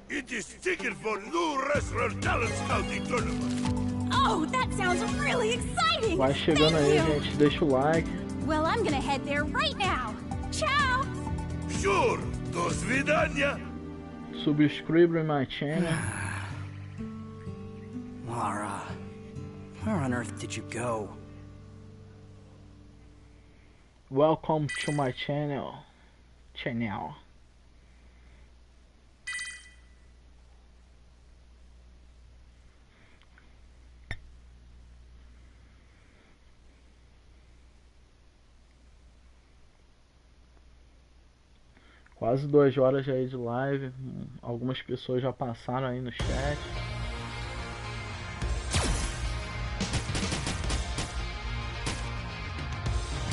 It is ticket for new wrestler talent scouting tournament. Oh, that sounds really exciting. Vai chegando aí, gente. Deixa o like. Well, I'm gonna head there right now. Ciao. Sure. До свидания. Subscribe in my channel. Lara, where on earth did you go? Welcome to my channel. Quase 2 horas aí de live. Algumas pessoas já passaram aí no chat.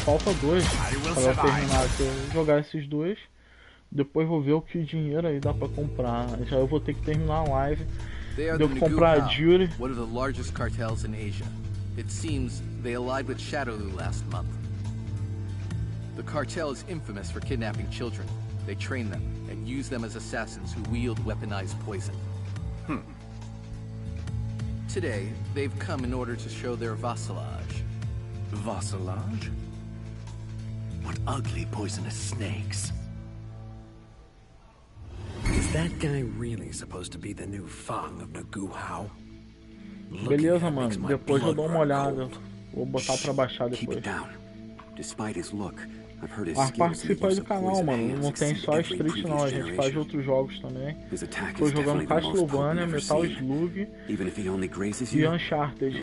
Falta 2 para eu terminar aqui, eu vou jogar esses 2. Depois vou ver o que dinheiro aí dá para comprar. Já eu vou ter que terminar a live. Devo comprar a Ajude. One of the largest cartels in Asia. It seems they allied with Shadowloo last month. The cartel is infamous for kidnapping children. They train them and use them as assassins who wield weaponized poison. Today, they've come in order to show their vassalage. Vassalage? What ugly poisonous snakes. Is that guy really supposed to be the new Fang of Naguhao? Beleza, mano. Depois eu dou uma olhada. Vou botar pra baixar depois. Ah, participa aí do canal, mano. Não tem só Street não, a gente faz outros jogos também. Tô jogando Castlevania, Metal Slug e Uncharted.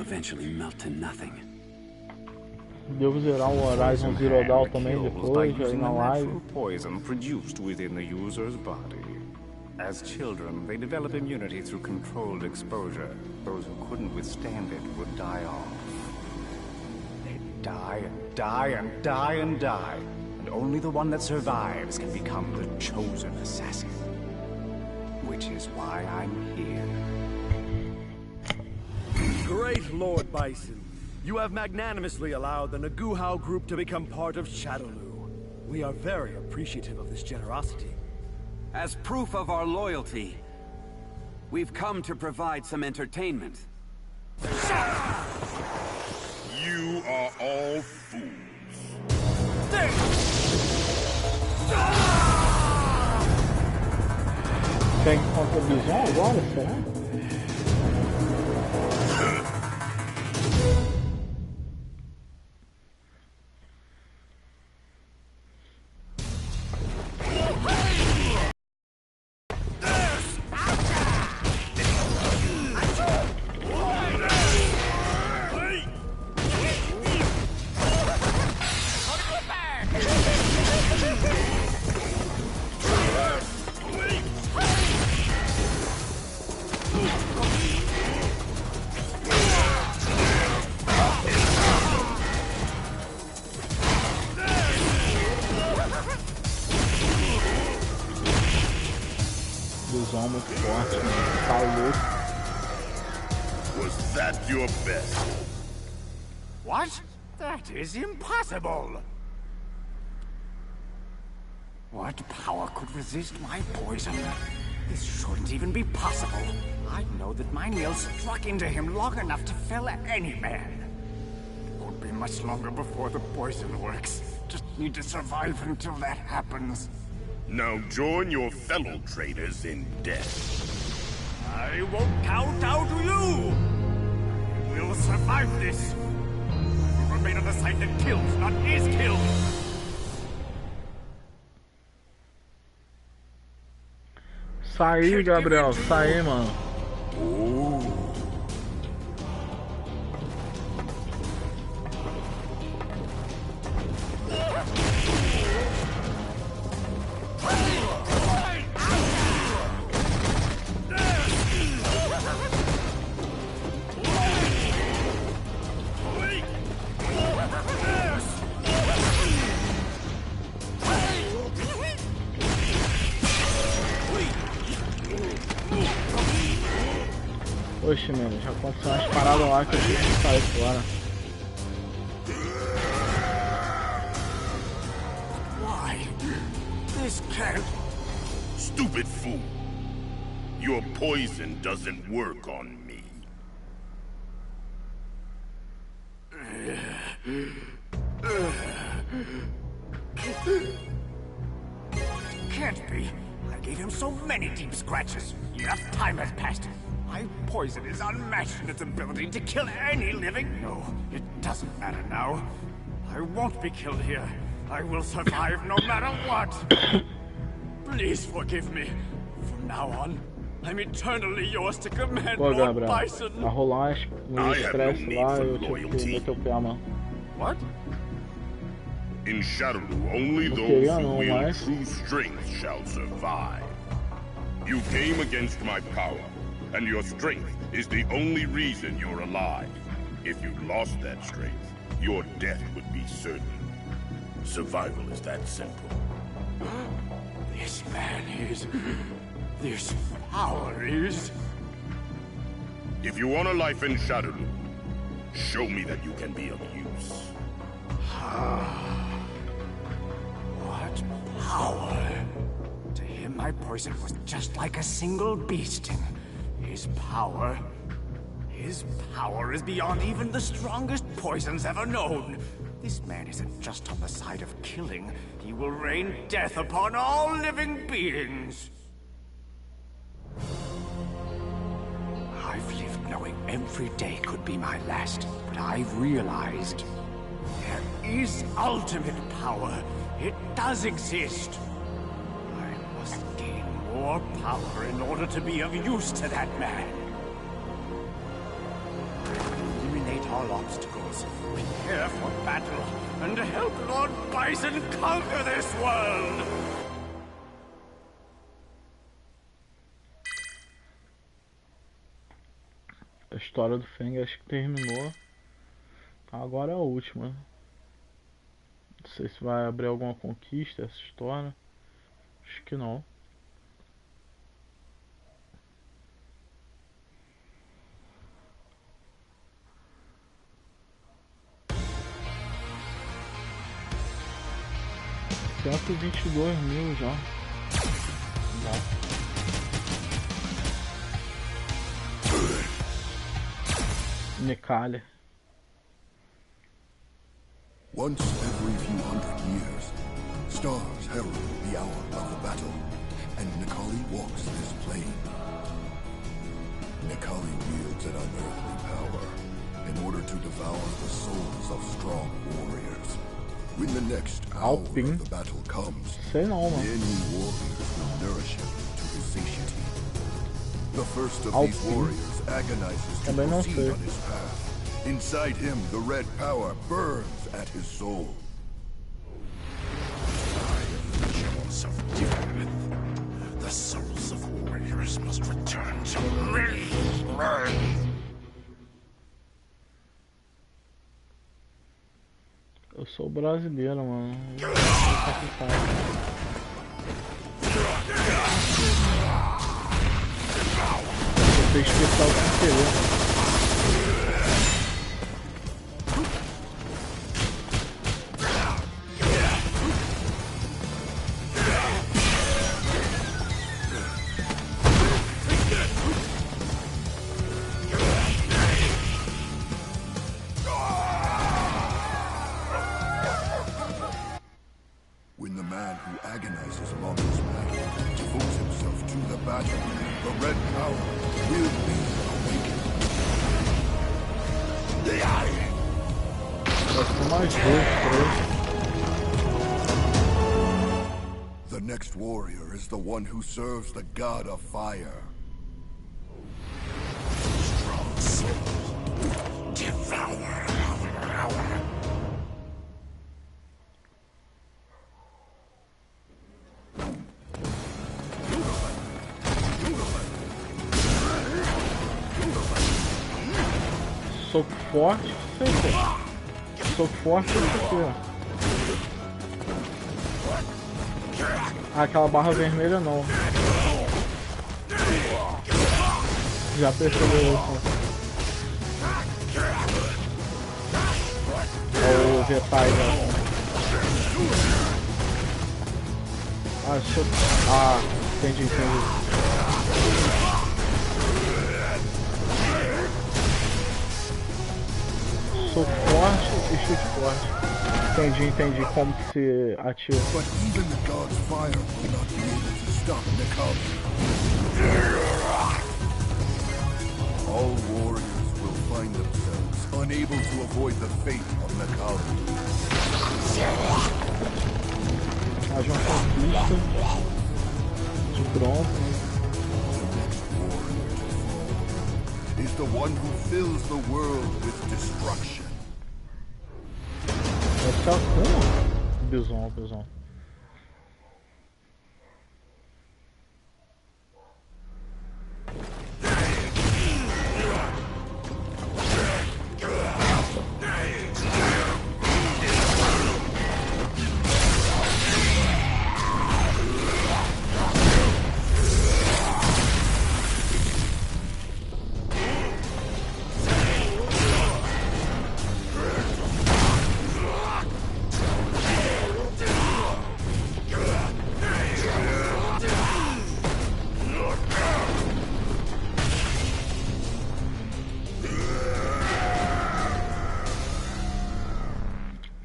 Devo zerar o Horizon Zero Dawn também depois, aí na live. Poison produced within the user's body. As children, they develop immunity through controlled exposure. Those who couldn't withstand it would die off. They die and die and die and die. And only the one that survives can become the chosen assassin. Which is why I'm here. Great Lord Bison. You have magnanimously allowed the Naguhao group to become part of Shadowloo. We are very appreciative of this generosity. As proof of our loyalty, we've come to provide some entertainment. You are all fools. Tem contra a visão agora, será? explosão muito forte, mano. Tá louco. Was that your best? What? That is impossible! What power could resist my poison? This shouldn't even be possible. I know that my nails struck into him long enough to fell any man. It won't be much longer before the poison works. Just need to survive until that happens. Now join your fellow traitors in death. I won't cow down to you! I will survive this. I will remain on the side that kills, not is killed. Sai, Gabriel, sai, mano. Oxe, mano, já aconteceu umas paradas lá que eu tive que sair fora. Why? This can't... Stupid fool. Your poison doesn't work on me. Can't be. I gave him so many deep scratches. Enough time has passed. My poison is unmatched in its ability to kill any living... No, it doesn't matter now. I won't be killed here. I will survive no matter what. Please forgive me. From now on, I'm eternally yours to command Pô, Lord Gabriel, Bison. vai rolar um estresse lá e eu tive que meter o pé, mano. What? In Shadowloo, only Não those queria who não, wield mas... true strength shall survive. You came against my power, and your strength is the only reason you're alive. If you lost that strength, your death would be certain. Survival is that simple. This man is... This power is... If you want a life in Shadowloo, show me that you can be of use. What power? To him, my poison was just like a single bee sting. His power is beyond even the strongest poisons ever known. This man isn't just on the side of killing. He will rain death upon all living beings. I've lived knowing every day could be my last, but I've realized there is ultimate power. It does exist. I must gain more power in order to be of use to that man. Eliminate all obstacles, prepare for battle, and help Lord Bison conquer this world! A história do Feng acho que terminou. Agora é a última. Não sei se vai abrir alguma conquista essa história. Acho que não. $122.000 já. Necalha. Once every few hundred years, stars herald the hour of the battle, and Nikali walks this plane. Nikali wields an unearthly power in order to devour the souls of strong warriors. When the next hour of the battle comes, many warriors will nourish him to his satiety. The first of these warriors agonizes to proceed on his path. Inside him, the red power burns at his soul. I am the jaws of death. The souls of warriors must return to me. Eu sou brasileiro, mano. Botei especial sem querer. When the man who agonizes along this path devotes himself to the battle, the red power will be awakened. The next warrior is the one who serves the god of fire. Strong soul, devour. Soco forte, sei lá. Soco forte, isso aqui, ó. Ah, aquela barra vermelha não. Já percebeu isso. Olha o detalhe, né? Ah, soco. Ah, entendi. Soco forte e chute forte. Entendi como que se ativa. But even the god's fire will not be able to stop Nikali. All warriors will find themselves unable to avoid the fate of Nikali. Haja uma conquista de bronze. Is the one who fills the world with destruction. Essa é a Kuma? Bison.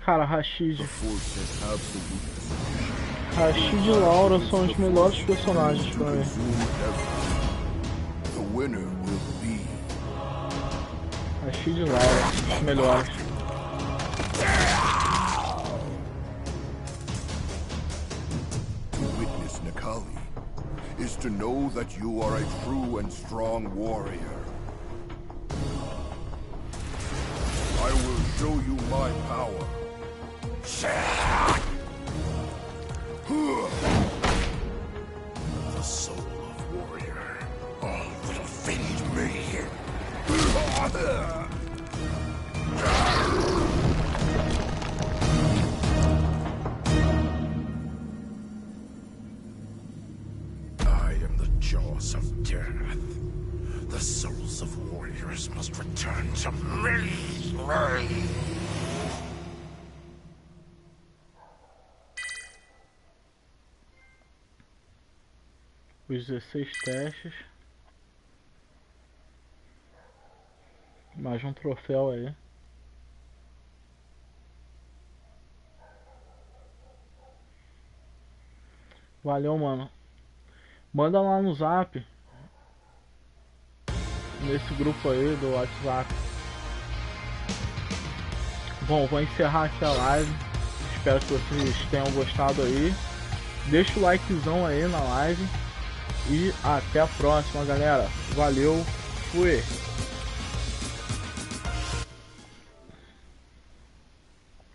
Cara, Rashid e Laura são os melhores personagens pra mim. Rashid e Laura, os melhores. To witness Nikali is to know that you are a true and strong warrior. I will show you my power. The soul of warrior. All will feed me. I am the jaws of death. The souls of warriors must return to me. Os 16 testes. Mais um troféu aí. Valeu, mano. Manda lá no zap. Nesse grupo aí do WhatsApp. Bom, vou encerrar aqui a live. Espero que vocês tenham gostado aí. Deixa o likezão aí na live. E até a próxima, galera. Valeu. Fui.